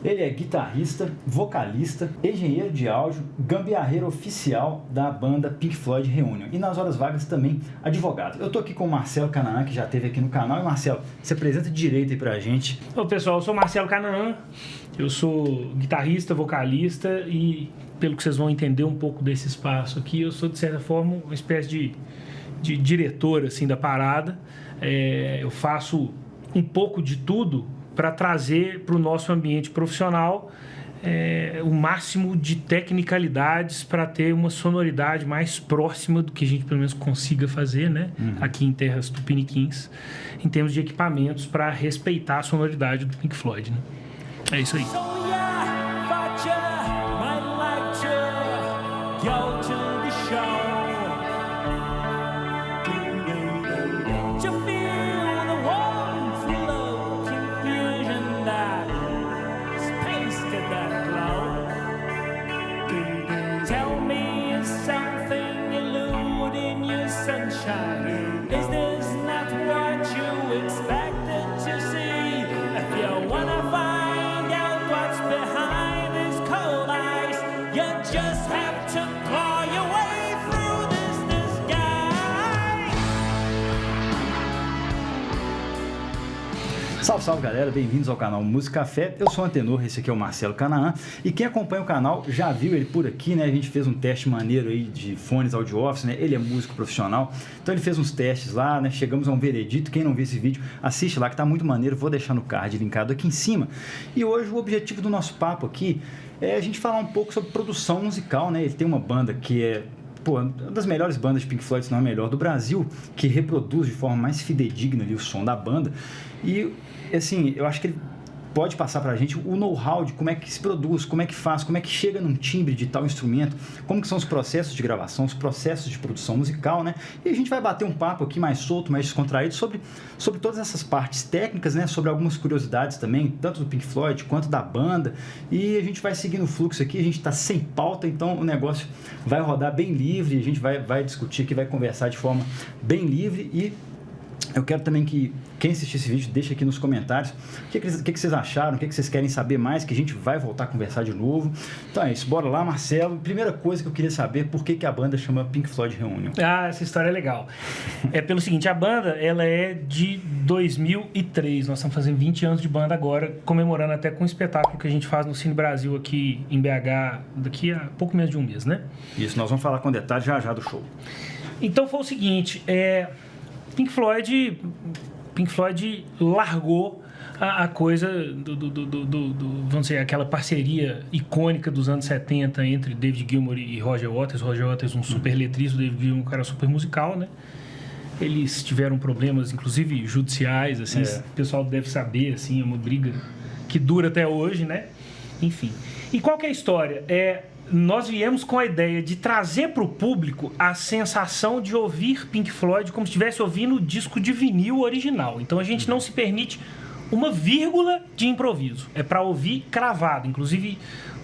Ele é guitarrista, vocalista, engenheiro de áudio, gambiarreiro oficial da banda Pink Floyd Reunion e nas horas vagas também advogado. Eu tô aqui com o Marcelo Canaã, que já esteve aqui no canal. E Marcelo, se apresenta direito aí pra gente. Ô pessoal, eu sou Marcelo Canaã, eu sou guitarrista, vocalista e pelo que vocês vão entender um pouco desse espaço aqui, eu sou de certa forma uma espécie de diretor assim, da parada. Eu faço um pouco de tudo para trazer para o nosso ambiente profissional o máximo de tecnicalidades para ter uma sonoridade mais próxima do que a gente pelo menos consiga fazer, né? Aqui em terras tupiniquins, em termos de equipamentos para respeitar a sonoridade do Pink Floyd, né? É isso aí. Is this not what you expected to see? If you wanna find out what's behind these cold eyes, you just have to claw your way through this disguise. Salve, salve galera, bem-vindos ao canal Música Café. Eu sou o Antenor, esse aqui é o Marcelo Canaã. E quem acompanha o canal já viu ele por aqui, né? A gente fez um teste maneiro aí de fones Audio Office, né? Ele é músico profissional, então ele fez uns testes lá, né? Chegamos a um veredito. Quem não viu esse vídeo, assiste lá que tá muito maneiro. Vou deixar no card linkado aqui em cima. E hoje o objetivo do nosso papo aqui é a gente falar um pouco sobre produção musical, né? Ele tem uma banda que é uma das melhores bandas de Pink Floyd, se não a melhor do Brasil, que reproduz de forma mais fidedigna ali o som da banda. E, assim, eu acho que ele pode passar pra gente o know-how de como é que se produz, como é que faz, como é que chega num timbre de tal instrumento, como que são os processos de gravação, os processos de produção musical, né? E a gente vai bater um papo aqui mais solto, mais descontraído sobre todas essas partes técnicas, né? Sobre algumas curiosidades também, tanto do Pink Floyd quanto da banda. E a gente vai seguindo o fluxo aqui, a gente tá sem pauta, então o negócio vai rodar bem livre, a gente vai discutir aqui, vai conversar de forma bem livre. E eu quero também que quem assistir esse vídeo deixe aqui nos comentários o que vocês acharam, o que vocês querem saber mais, que a gente vai voltar a conversar de novo. Então é isso, bora lá, Marcelo. Primeira coisa que eu queria saber, por que a banda chama Pink Floyd Reunion? Ah, essa história é legal. É pelo seguinte, a banda ela é de 2003, nós estamos fazendo 20 anos de banda agora, comemorando até com um espetáculo que a gente faz no Cine Brasil aqui em BH, daqui a pouco menos de um mês, né? Isso, nós vamos falar com detalhes já do show. Então foi o seguinte, Pink Floyd largou a coisa vamos dizer, aquela parceria icônica dos anos 70 entre David Gilmour e Roger Waters. Roger Waters, um super letrista, David Gilmour, um cara super musical, né? Eles tiveram problemas, inclusive judiciais, assim, o pessoal deve saber, assim, é uma briga que dura até hoje, né? Enfim. E qual que é a história? Nós viemos com a ideia de trazer para o público a sensação de ouvir Pink Floyd como se estivesse ouvindo o disco de vinil original. Então a gente não se permite uma vírgula de improviso. É para ouvir cravado. Inclusive,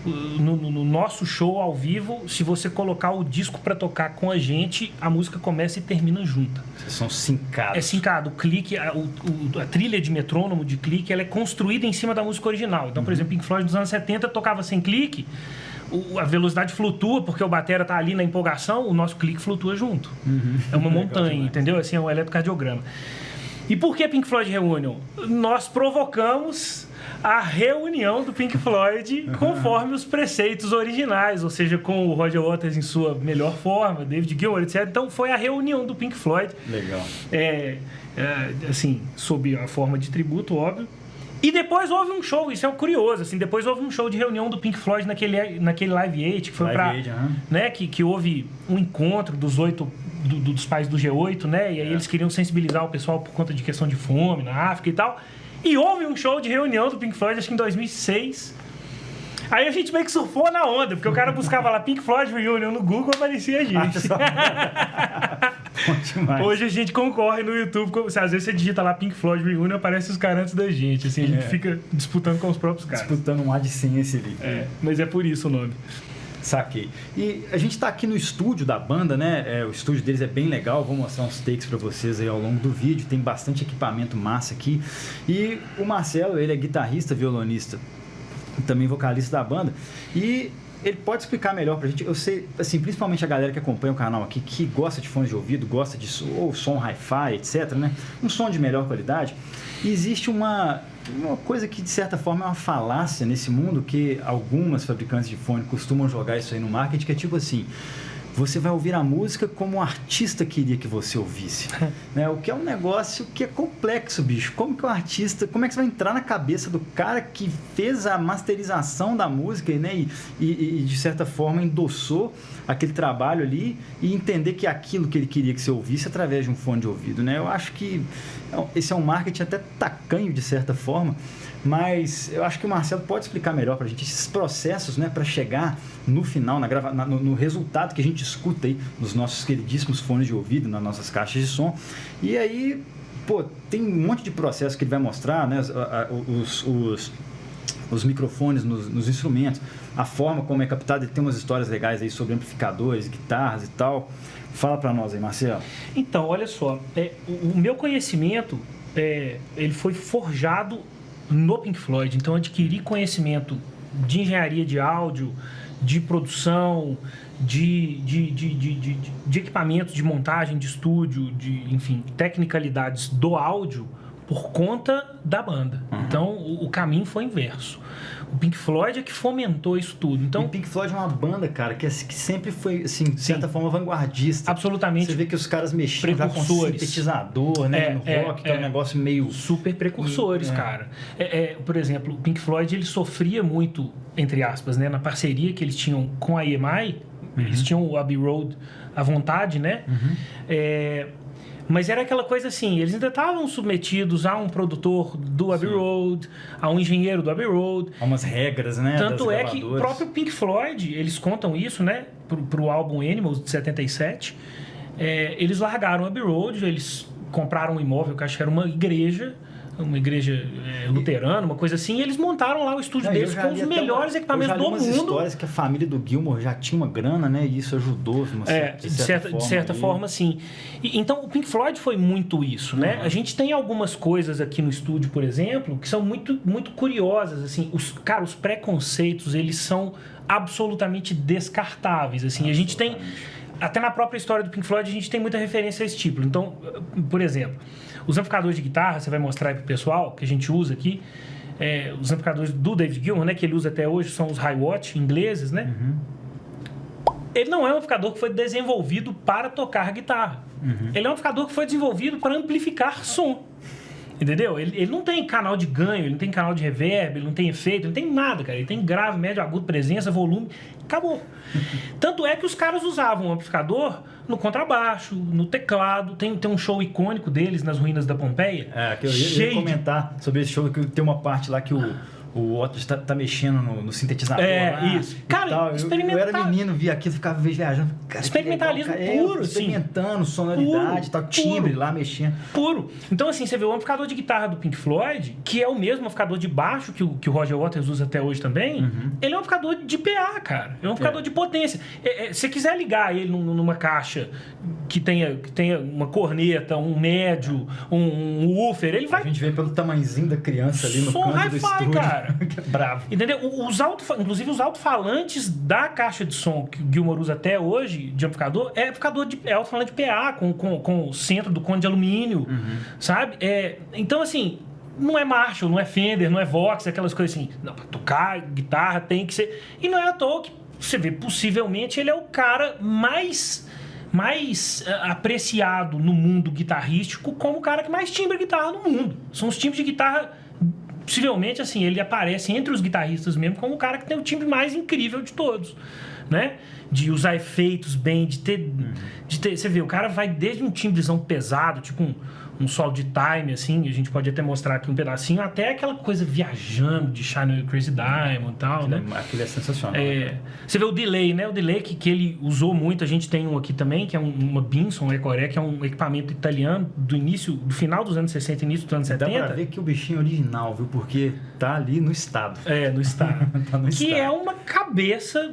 no nosso show ao vivo, se você colocar o disco para tocar com a gente, a música começa e termina junta. Vocês são sincados. É sincado. O clique, a trilha de metrônomo de clique, ela é construída em cima da música original. Então, por exemplo, Pink Floyd dos anos 70 tocava sem clique, a velocidade flutua porque o batera tá ali na empolgação, o nosso clique flutua junto. É uma montanha, entendeu? Assim, é um eletrocardiograma. E por que Pink Floyd Reunion? Nós provocamos a reunião do Pink Floyd conforme os preceitos originais, ou seja, com o Roger Waters em sua melhor forma, David Gilmour, etc. Então foi a reunião do Pink Floyd. Legal. Assim, sob a forma de tributo, óbvio. E depois houve um show, isso é curioso, assim, depois houve um show de reunião do Pink Floyd naquele Live Aid, que foi né, que houve um encontro dos pais do G8, né, e aí eles queriam sensibilizar o pessoal por conta de questão de fome na África e tal, e houve um show de reunião do Pink Floyd, acho que em 2006, aí a gente meio que surfou na onda, porque o cara buscava lá Pink Floyd Reunion no Google, aparecia a gente. Hoje a gente concorre no YouTube, às vezes você digita lá Pink Floyd Reunion, aparece os caras antes da gente, assim, a gente fica disputando com os próprios caras. Disputando um AdSense ali. Mas é por isso o nome. Saquei. E a gente tá aqui no estúdio da banda, né? O estúdio deles é bem legal, vou mostrar uns takes pra vocês aí ao longo do vídeo, tem bastante equipamento massa aqui. E o Marcelo, ele é guitarrista, violonista também vocalista da banda, e ele pode explicar melhor pra gente. Eu sei, assim, principalmente a galera que acompanha o canal aqui, que gosta de fones de ouvido, gosta de som hi-fi, etc, né? Um som de melhor qualidade. E existe uma coisa que, de certa forma, é uma falácia nesse mundo, que algumas fabricantes de fone costumam jogar isso aí no marketing, que é tipo assim: você vai ouvir a música como o artista queria que você ouvisse. Né? O que é um negócio que é complexo, bicho. Como que o artista... Como é que você vai entrar na cabeça do cara que fez a masterização da música, né? E de certa forma, endossou aquele trabalho ali e entender que é aquilo que ele queria que você ouvisse através de um fone de ouvido, né? Eu acho que esse é um marketing até tacanho, de certa forma, mas eu acho que o Marcelo pode explicar melhor pra gente esses processos, né, para chegar no final, no resultado que a gente escuta aí nos nossos queridíssimos fones de ouvido, nas nossas caixas de som. E aí, pô, tem um monte de processos que ele vai mostrar, né, os microfones nos instrumentos, a forma como é captado. Ele tem umas histórias legais aí sobre amplificadores, guitarras e tal. Fala pra nós aí, Marcelo. Então, olha só, o meu conhecimento, ele foi forjado no Pink Floyd. Então, adquiri conhecimento de engenharia de áudio, de produção, de equipamento, de montagem, de estúdio, enfim, tecnicalidades do áudio por conta da banda. Uhum. Então, o caminho foi inverso. O Pink Floyd é que fomentou isso tudo. Então, o Pink Floyd é uma banda, cara, que sempre foi, assim, de certa forma, vanguardista. Absolutamente. Você vê que os caras mexiam já com sintetizador, né, no rock, que é um negócio meio... Super precursores, cara. Por exemplo, o Pink Floyd, ele sofria muito, entre aspas, né, na parceria que eles tinham com a EMI. Uhum. Eles tinham o Abbey Road à vontade, né? Uhum. Mas era aquela coisa assim, eles ainda estavam submetidos a um produtor do Abbey Road, a um engenheiro do Abbey Road. Há umas regras, né? Tanto é que o próprio Pink Floyd, eles contam isso, né? Pro álbum Animals, de 77. Eles largaram o Abbey Road, eles compraram um imóvel que acho que era uma igreja luterana, uma coisa assim, e eles montaram lá o estúdio deles com os melhores equipamentos do mundo. Histórias que a família do Gilmour já tinha uma grana, né? E isso ajudou, de certa forma, sim. Então, o Pink Floyd foi muito isso, né? A gente tem algumas coisas aqui no estúdio, por exemplo, que são muito, muito curiosas, assim. Os preconceitos, eles são absolutamente descartáveis, assim. A gente tem... Até na própria história do Pink Floyd, a gente tem muita referência a esse tipo. Então, por exemplo, os amplificadores de guitarra, você vai mostrar aí pro pessoal, que a gente usa aqui, os amplificadores do David Gilmour, né, que ele usa até hoje, são os Hi-Watt ingleses, né? Uhum. Ele não é um amplificador que foi desenvolvido para tocar guitarra. Uhum. Ele é um amplificador que foi desenvolvido para amplificar som. Entendeu? Ele não tem canal de ganho, ele não tem canal de reverb, ele não tem efeito, ele não tem nada, cara. Ele tem grave, médio, agudo, presença, volume, acabou. Tanto é que os caras usavam o amplificador no contrabaixo, no teclado. Tem um show icônico deles nas ruínas da Pompeia. Que eu ia comentar sobre esse show, que tem uma parte lá que o Otto tá mexendo no sintetizador. Isso. Cara, eu era menino, via aquilo, ficava viajando. Cara, experimentalismo puro, experimentando sonoridade, tal, timbre lá, mexendo. Puro. Então, assim, você vê o amplificador de guitarra do Pink Floyd, que é o mesmo amplificador de baixo que o Roger Waters usa até hoje também, ele é um amplificador de PA, cara. É um amplificador de potência. Se você quiser ligar ele numa caixa que tenha uma corneta, um médio, um woofer, ele vai... A gente vê pelo tamanhozinho da criança ali no canto do estúdio. Cara. Que é bravo. Entendeu? Inclusive os alto-falantes da caixa de som que o Gilmour usa até hoje de amplificador é alto-falante de PA com o centro do cone de alumínio, sabe? Então, assim, não é Marshall, não é Fender, não é Vox, aquelas coisas assim. Não, pra tocar guitarra tem que ser... E não é à toa que você vê, possivelmente, ele é o cara mais apreciado no mundo guitarrístico como o cara que mais timbra guitarra no mundo. São os timbres de guitarra... Possivelmente, assim, ele aparece entre os guitarristas mesmo como o cara que tem o timbre mais incrível de todos, né? De usar efeitos bem, de ter... Você vê, o cara vai desde um timbrezão pesado, tipo um solo de time, assim, a gente pode até mostrar aqui um pedacinho, até aquela coisa viajando de Shine Crazy Diamond e tal, né? Aquilo é sensacional. Você vê o delay, né? O delay que ele usou muito, a gente tem um aqui também, que é uma Binson Ecoré, que é um equipamento italiano do final dos anos 60 início dos anos 70. Dá pra ver que o bichinho é original, viu? Porque tá ali no estado. No estado. Tá no que estado. É uma cabeça,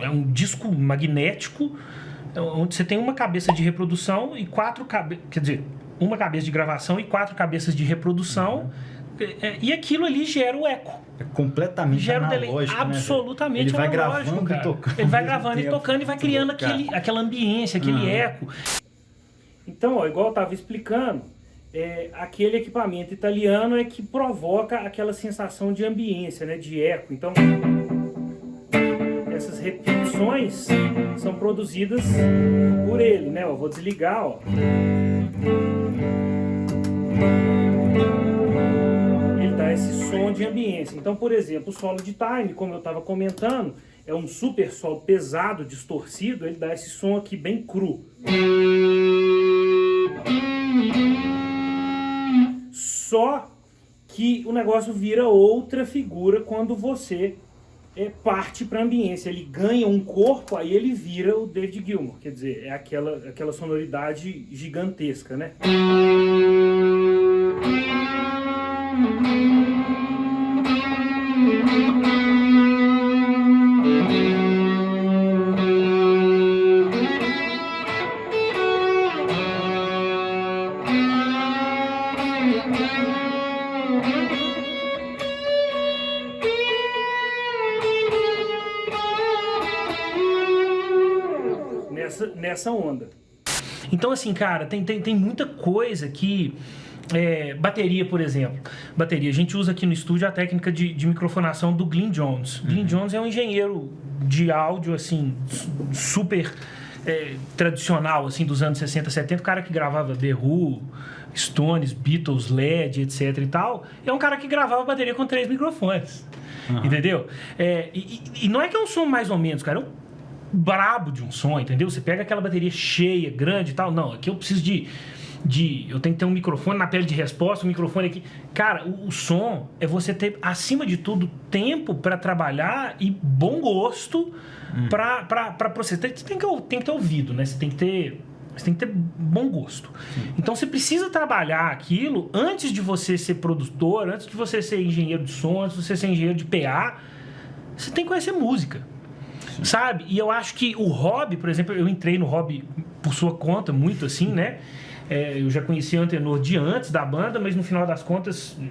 é um disco magnético, onde você tem uma cabeça de reprodução e 4 cabeças, quer dizer, uma cabeça de gravação e 4 cabeças de reprodução E aquilo ali gera o eco. É completamente Gera o delay. analógico, absolutamente né, velho? Ele vai analógico, gravando cara. e tocando. Ele vai ao mesmo gravando e tempo. tocando e vai criando aquela ambiência, aquele eco. Então, ó, igual eu estava explicando, aquele equipamento italiano é que provoca aquela sensação de ambiência, né, de eco. Então, essas repetições são produzidas por ele, né? Eu vou desligar, ó. Ele dá esse som de ambiência. Então, por exemplo, o solo de time, como eu estava comentando, é um super solo pesado, distorcido, ele dá esse som aqui bem cru. Só que o negócio vira outra figura quando você parte para a ambiência. Ele ganha um corpo, aí ele vira o David Gilmour. Quer dizer, é aquela sonoridade gigantesca, né? Nessa onda. Então, assim, cara, tem muita coisa que... bateria, por exemplo. Bateria. A gente usa aqui no estúdio a técnica de microfonação do Glyn Johns. Glyn Johns é um engenheiro de áudio, assim, super tradicional, assim, dos anos 60, 70. O cara que gravava The Who, Stones, Beatles, Led, etc e tal. É um cara que gravava bateria com 3 microfones. Entendeu? E não é que é um som mais ou menos, cara. É um brabo de um som, entendeu? Você pega aquela bateria cheia, grande e tal. Não, aqui eu preciso eu tenho que ter um microfone na pele de resposta, um microfone aqui. Cara, o som é você ter, acima de tudo, tempo para trabalhar e bom gosto para processar. Você tem que ter ouvido, né? Você tem que ter bom gosto. Então você precisa trabalhar aquilo antes de você ser produtor, antes de você ser engenheiro de som, antes de você ser engenheiro de PA. Você tem que conhecer música. Sabe? E eu acho que o hobby, por exemplo, eu entrei no hobby por sua conta, muito assim, né? Eu já conhecia o Antenor de antes da banda, mas no final das contas, não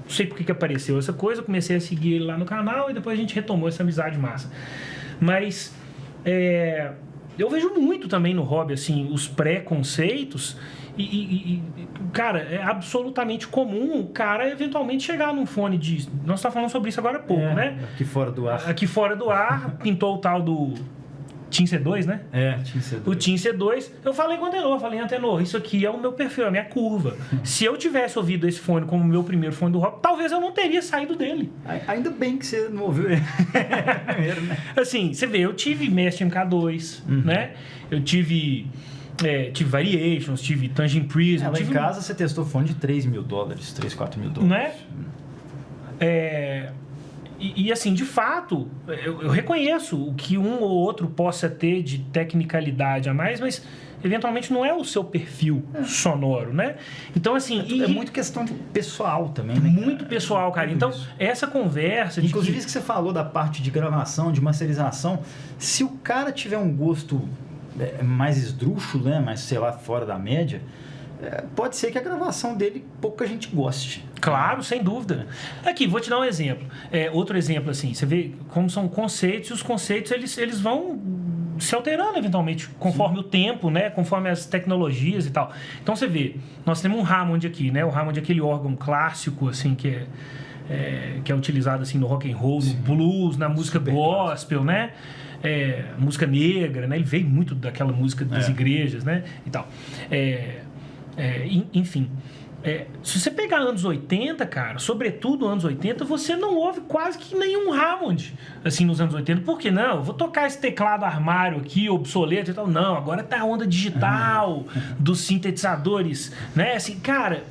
sei por que apareceu essa coisa, eu comecei a seguir ele lá no canal e depois a gente retomou essa amizade massa. Mas eu vejo muito também no hobby, assim, os preconceitos cara, é absolutamente comum o cara eventualmente chegar num fone de... Nós estamos falando sobre isso agora há pouco, né? Aqui fora do ar. Aqui fora do ar, pintou o tal do Team C2, né? Team C2. O Team C2. Eu falei com o Antenor, Antenor, isso aqui é o meu perfil, é a minha curva. Se eu tivesse ouvido esse fone como o meu primeiro fone do rock, talvez eu não teria saído dele. Ainda bem que você não ouviu ele primeiro, né? Assim, você vê, eu tive Mestre MK2, né? Eu tive Variations, tive Tangent Prism. Lá em casa você testou fone de $3 mil, $3, 4 mil. Não é? E assim, de fato, eu reconheço o que um ou outro possa ter de tecnicalidade a mais, mas eventualmente não é o seu perfil sonoro, né? Então, assim... É muito questão de pessoal também, né? Muito pessoal, cara. Então, essa conversa... Inclusive, isso que você falou da parte de gravação, de masterização, se o cara tiver um gosto mais esdrúxulo, né? Mais, sei lá, fora da média, pode ser que a gravação dele pouca gente goste. Claro, sem dúvida. Aqui, vou te dar um exemplo. Outro exemplo, assim, você vê como são conceitos, e os conceitos eles vão se alterando eventualmente conforme o tempo, né? Conforme as tecnologias e tal. Então você vê, nós temos um Hammond aqui, né? O Hammond é aquele órgão clássico, assim, que é utilizado assim no rock and roll, no blues, na música gospel, né? Música negra, né? Ele veio muito daquela música das igrejas, né? E tal. Enfim. Se você pegar anos 80, cara, sobretudo anos 80, você não ouve quase que nenhum Hammond, assim, nos anos 80. Por que não? Eu vou tocar esse teclado armário aqui, obsoleto e tal. Não, agora tá a onda digital dos sintetizadores, né? Assim, cara,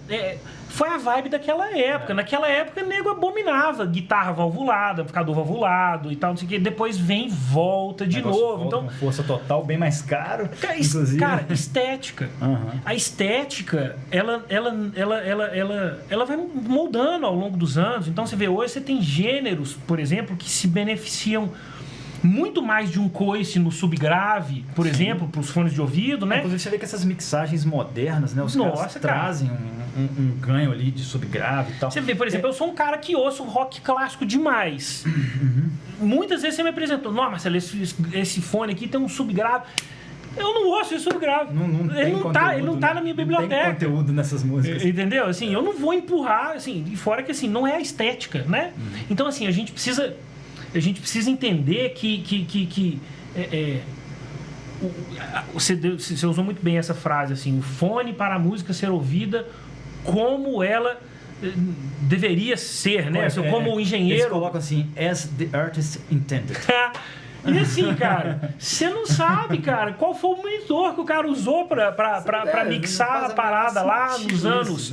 foi a vibe daquela época. Naquela época, o nego abominava guitarra valvulada, amplificador valvulado e tal, não sei o que. Depois vem e volta de novo. Volta, então, uma força total bem mais caro, inclusive. Cara, estética. A estética, ela vai moldando ao longo dos anos. Então, você vê, hoje você tem gêneros, por exemplo, que se beneficiam muito mais de um coice no subgrave, por exemplo, para os fones de ouvido, né? Inclusive você vê que essas mixagens modernas, né? Os caras trazem um ganho ali de subgrave e tal. Você vê, por exemplo, eu sou um cara que ouço rock clássico demais. Muitas vezes você me apresentou, não, Marcelo, esse fone aqui tem um subgrave. Eu não ouço esse subgrave. Ele não tá na minha biblioteca. Não tem conteúdo nessas músicas. Entendeu? Assim, eu não vou empurrar, assim, de fora que assim, não é a estética, né? Então, assim, a gente precisa entender que você usou muito bem essa frase, assim, o fone para a música ser ouvida como ela deveria ser, né? Como o engenheiro... Eles colocam assim, as the artist intended. E assim, cara, você não sabe, cara, qual foi o monitor que o cara usou pra mixar a parada lá nos anos.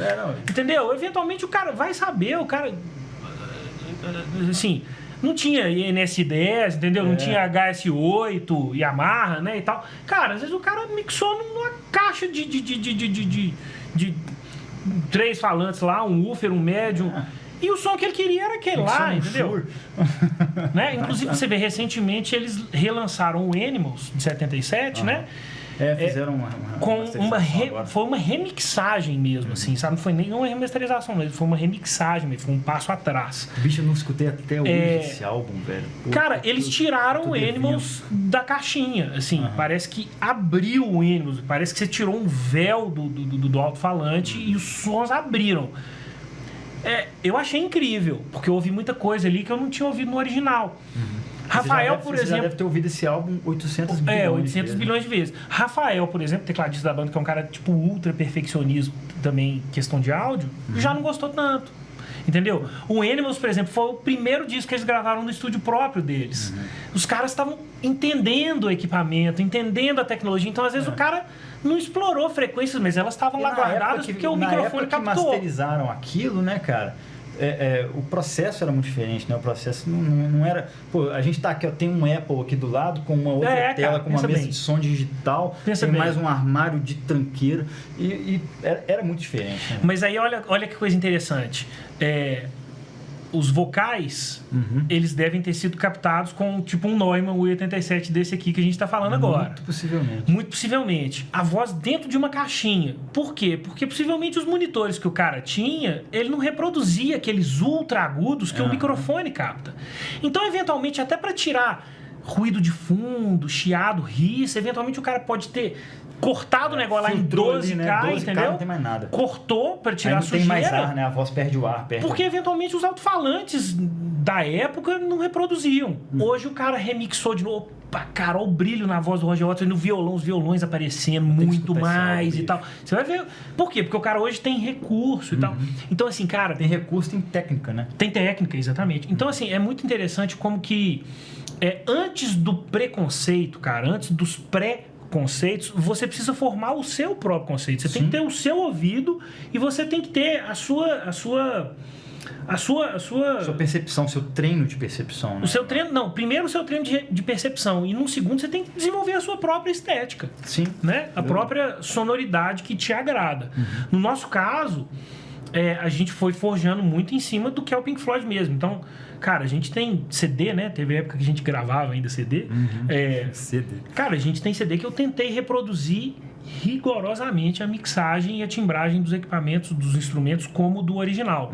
Entendeu? Eventualmente o cara vai saber, o cara... Assim, não tinha NS10, entendeu? Não tinha HS8, Yamaha, né, e tal. Cara, às vezes o cara mixou numa caixa de 3 falantes lá, um woofer, um médium... E o som que ele queria era aquele lá, entendeu? Né? Inclusive, você vê, recentemente eles relançaram o Animals, de 77, né? Fizeram uma foi uma remixagem mesmo, assim, sabe? Não foi nem uma remasterização, mas foi uma remixagem, foi um passo atrás. Bicho, eu não escutei até hoje esse álbum, velho. Pô, cara, eles tiraram o Animals da caixinha, assim, parece que abriu o Animals, parece que você tirou um véu do alto-falante e os sons abriram. Eu achei incrível, porque eu ouvi muita coisa ali que eu não tinha ouvido no original. Rafael, por exemplo... Você já deve ter ouvido esse álbum 800 bilhões 800 bilhões de vezes. Rafael, por exemplo, tecladista da banda, que é um cara tipo ultra perfeccionismo também, questão de áudio, já não gostou tanto. Entendeu? O Animals, por exemplo, foi o primeiro disco que eles gravaram no estúdio próprio deles. Os caras estavam entendendo o equipamento, entendendo a tecnologia. Então, às vezes, o cara não explorou frequências, mas elas estavam lá guardadas porque o microfone captou. Na época que masterizaram aquilo, né, cara? O processo era muito diferente, né? O processo não era... Pô, a gente tá aqui, ó, tem um Apple aqui do lado com uma outra tela, com uma mesa de som digital, tem mais um armário de tranqueira e era muito diferente, né? Mas aí, olha que coisa interessante. Os vocais, eles devem ter sido captados com tipo um Neumann 87 desse aqui que a gente está falando agora. Muito possivelmente. Muito possivelmente. A voz dentro de uma caixinha. Por quê? Porque possivelmente os monitores que o cara tinha, ele não reproduzia aqueles ultra agudos que o microfone capta. Então, eventualmente, até para tirar ruído de fundo, chiado, riça, eventualmente o cara pode ter cortado o negócio lá em 12K, ali, né? 12K, entendeu? Não tem mais nada. Cortou para tirar a sujeira. Não tem mais ar, né? A voz perde o ar. Porque eventualmente os alto-falantes da época não reproduziam. Hoje o cara remixou de novo. Opa, cara, olha o brilho na voz do Roger Waters, no violão, os violões aparecendo muito mais e tal. Você vai ver. Por quê? Porque o cara hoje tem recurso e tal. Então, assim, cara... Tem recurso, tem técnica, né? Tem técnica, exatamente. Então, assim, é muito interessante como que antes do preconceito, cara, antes dos conceitos, você precisa formar o seu próprio conceito. Você tem que ter o seu ouvido e você tem que ter a sua percepção, seu treino de percepção, né? O seu treino, não, primeiro o seu treino de percepção e num segundo você tem que desenvolver a sua própria estética. Sim. Né? A própria sonoridade que te agrada. No nosso caso, a gente foi forjando muito em cima do que é o Pink Floyd mesmo. Então, cara, a gente tem CD, né? Teve época que a gente gravava ainda CD. CD. Cara, a gente tem CD que eu tentei reproduzir rigorosamente a mixagem e a timbragem dos equipamentos, dos instrumentos, como do original.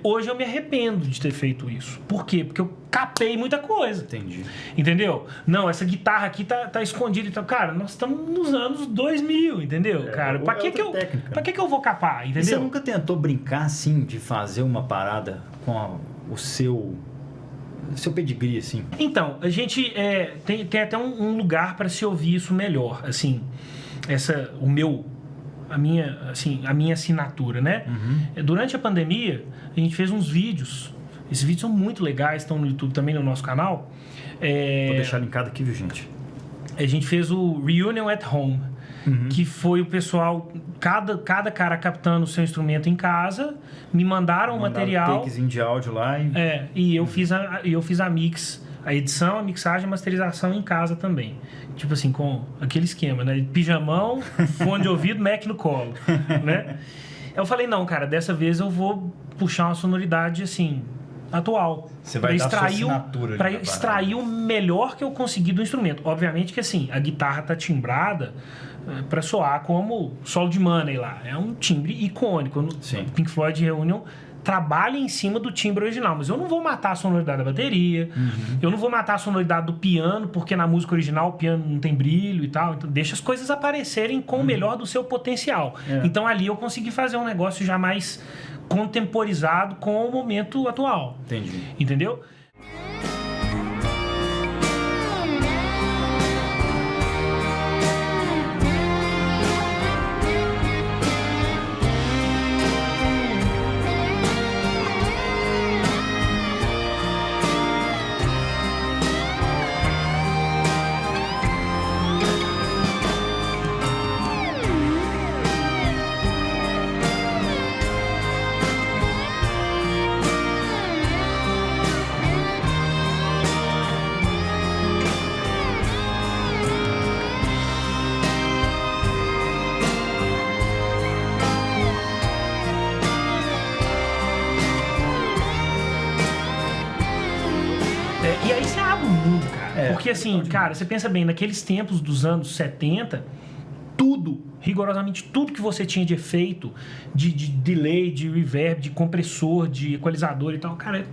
Hoje eu me arrependo de ter feito isso. Por quê? Porque eu capei muita coisa. Entendi. Entendeu? Não, essa guitarra aqui tá escondida. Então, cara, nós estamos nos anos 2000, entendeu? Cara, pra que eu vou capar, entendeu? E você nunca tentou brincar, assim, de fazer uma parada com o seu pedigree, assim? Então, a gente tem até um lugar para se ouvir isso melhor, assim, a minha assinatura, né? Durante a pandemia, a gente fez uns vídeos. Esses vídeos são muito legais, estão no YouTube também, no nosso canal. Vou deixar linkado aqui, viu, gente? A gente fez o Reunion at Home, que foi o pessoal, cada cara captando o seu instrumento em casa, me mandaram o material. Um takezinho de áudio lá. E eu fiz a mix, a edição, a mixagem, a masterização em casa também. Tipo assim, com aquele esquema, né? Pijamão, fone de ouvido, Mac no colo, né? Eu falei, não, cara, dessa vez eu vou puxar uma sonoridade, assim, atual. Você vai dar sua assinatura ali Para na extrair o melhor que eu consegui do instrumento. Obviamente que assim, a guitarra tá timbrada para soar como solo de Money lá. É um timbre icônico. Sim. Pink Floyd Reunion trabalha em cima do timbre original, mas eu não vou matar a sonoridade da bateria, eu não vou matar a sonoridade do piano, porque na música original o piano não tem brilho e tal, então deixa as coisas aparecerem com o melhor do seu potencial. Então ali eu consegui fazer um negócio já mais contemporizado com o momento atual. Entendi. Entendeu? E aí você abre o mundo, cara. Porque assim, cara, você pensa bem, naqueles tempos dos anos 70, tudo, rigorosamente tudo que você tinha de efeito, de delay, de reverb, de compressor, de equalizador e tal, cara,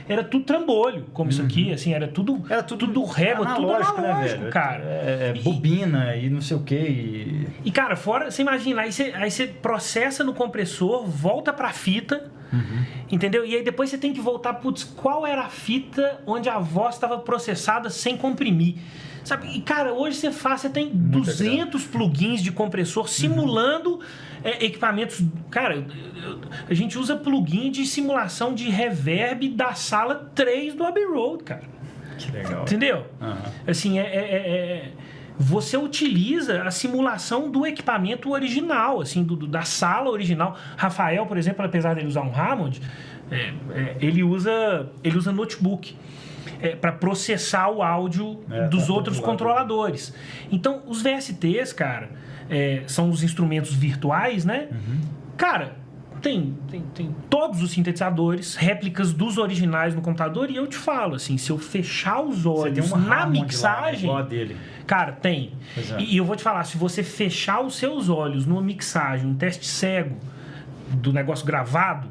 era tudo trambolho, como isso aqui, assim, era tudo régua, tudo analógico, né, velho? cara. Bobina e não sei o que. E cara, fora, você imagina, aí você processa no compressor, volta pra fita, entendeu? E aí depois você tem que voltar, putz, qual era a fita onde a voz estava processada sem comprimir? Sabe? E cara, hoje você tem 200 plugins de compressor simulando equipamentos. Cara, a gente usa plugin de simulação de reverb da sala 3 do Abbey Road, cara. Que legal. Entendeu? Assim, você utiliza a simulação do equipamento original, assim, da sala original. Rafael, por exemplo, apesar dele usar um Hammond, ele usa notebook para processar o áudio dos outros controladores. Então, os VSTs, cara, são os instrumentos virtuais, né? Cara, tem todos os sintetizadores, réplicas dos originais no computador, e eu te falo, assim, se eu fechar os olhos na mixagem... Lá, dele. Cara, tem. E eu vou te falar, se você fechar os seus olhos numa mixagem, um teste cego do negócio gravado,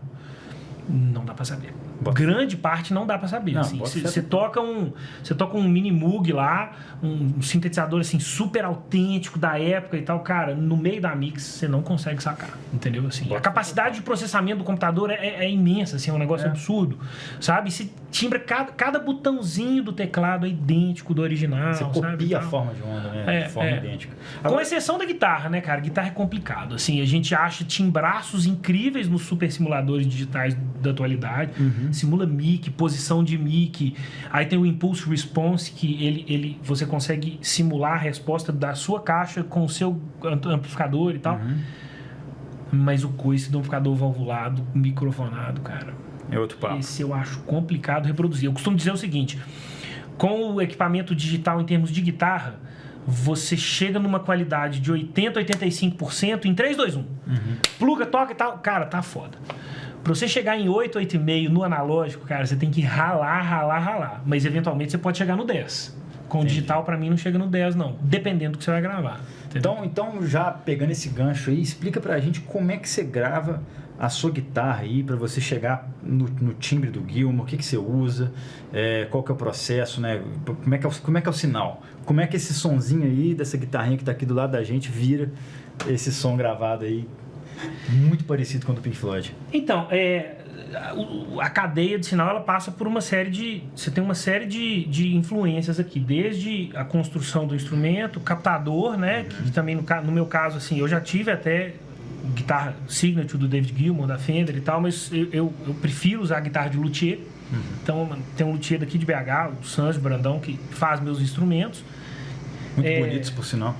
não dá pra saber. Grande parte não dá pra saber. Assim. Você toca um mini Moog lá, um sintetizador assim, super autêntico da época e tal, cara, no meio da mix você não consegue sacar, entendeu? Assim, a capacidade de processamento do computador é imensa, assim, é um negócio absurdo, sabe? Se timbra cada botãozinho do teclado é idêntico do original. Você copia a forma de onda, né? De forma idêntica. Com exceção da guitarra, né, cara? Guitarra é complicado. Assim, a gente acha timbraços incríveis nos super simuladores digitais da atualidade. Simula mic, posição de mic. Aí tem o Impulse Response, que você consegue simular a resposta da sua caixa com o seu amplificador e tal. Mas o coice do amplificador valvulado, microfonado, cara, é outro papo. Esse eu acho complicado reproduzir. Eu costumo dizer o seguinte: com o equipamento digital em termos de guitarra, você chega numa qualidade de 80%, 85% em 3, 2, 1. Pluga, toca e tal. Cara, tá foda. Pra você chegar em 8, 8,5 no analógico, cara, você tem que ralar. Mas eventualmente você pode chegar no 10. Com o digital, pra mim, não chega no 10, não. Dependendo do que você vai gravar. Então, já pegando esse gancho aí, explica pra gente como é que você grava a sua guitarra aí, pra você chegar no timbre do Gilmour, o que você usa, qual que é o processo, né? Como é que é o sinal? Como é que esse sonzinho aí, dessa guitarrinha que tá aqui do lado da gente, vira esse som gravado aí, muito parecido com o do Pink Floyd? Então, a cadeia de sinal, ela passa por uma série de... Você tem uma série de influências aqui, desde a construção do instrumento, captador, né? Que também, no meu caso, assim, eu já tive até guitarra signature do David Gilmour, da Fender e tal, mas eu prefiro usar a guitarra de luthier. Então, tem um luthier daqui de BH, o Sanjo Brandão, que faz meus instrumentos. Muito bonitos, por sinal.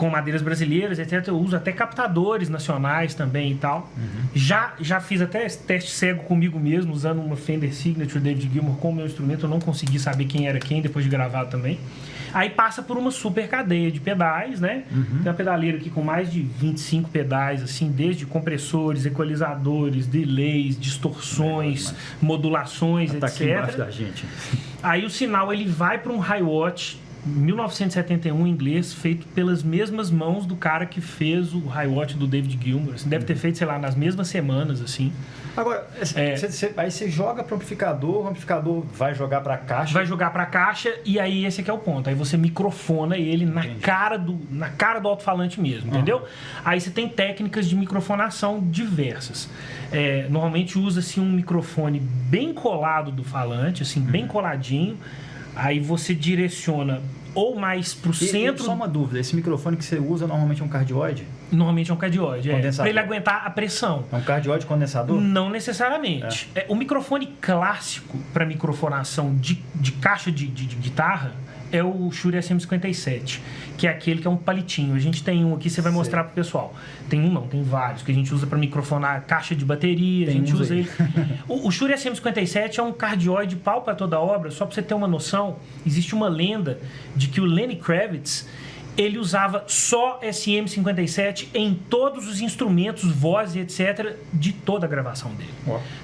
com madeiras brasileiras, etc. Eu uso até captadores nacionais também e tal. Já fiz até teste cego comigo mesmo, usando uma Fender Signature David Gilmour com o meu instrumento. Eu não consegui saber quem era quem depois de gravar também. Aí passa por uma super cadeia de pedais, né? Tem uma pedaleira aqui com mais de 25 pedais, assim, desde compressores, equalizadores, delays, distorções, modulações, Tá aqui embaixo etc. da gente. Aí o sinal ele vai para um Hi-Watt 1971 em inglês, feito pelas mesmas mãos do cara que fez o Hi-Watt do David Gilmour. Assim, deve ter feito, sei lá, nas mesmas semanas, assim. Agora, aí você joga para o amplificador vai jogar para a caixa. Vai jogar para a caixa e aí esse aqui é o ponto. Aí você microfona ele na cara do alto-falante mesmo, entendeu? Aí você tem técnicas de microfonação diversas. Normalmente usa-se um microfone bem colado do falante, assim, bem coladinho. Aí você direciona ou mais pro centro... Só uma dúvida, esse microfone que você usa normalmente é um cardioide? Normalmente é um cardioide, Condensador. para ele aguentar a pressão. É um cardioide condensador? Não necessariamente. O microfone clássico para microfonação de caixa de guitarra é o Shure SM57, que é aquele que é um palitinho. A gente tem um aqui, você vai mostrar pro pessoal. Tem um não, tem vários, que a gente usa para microfonar caixa de bateria, a gente usa ele. O Shure SM57 é um cardioide pau para toda obra, só para você ter uma noção, existe uma lenda de que o Lenny Kravitz, ele usava só SM57 em todos os instrumentos, voz e etc. de toda a gravação dele.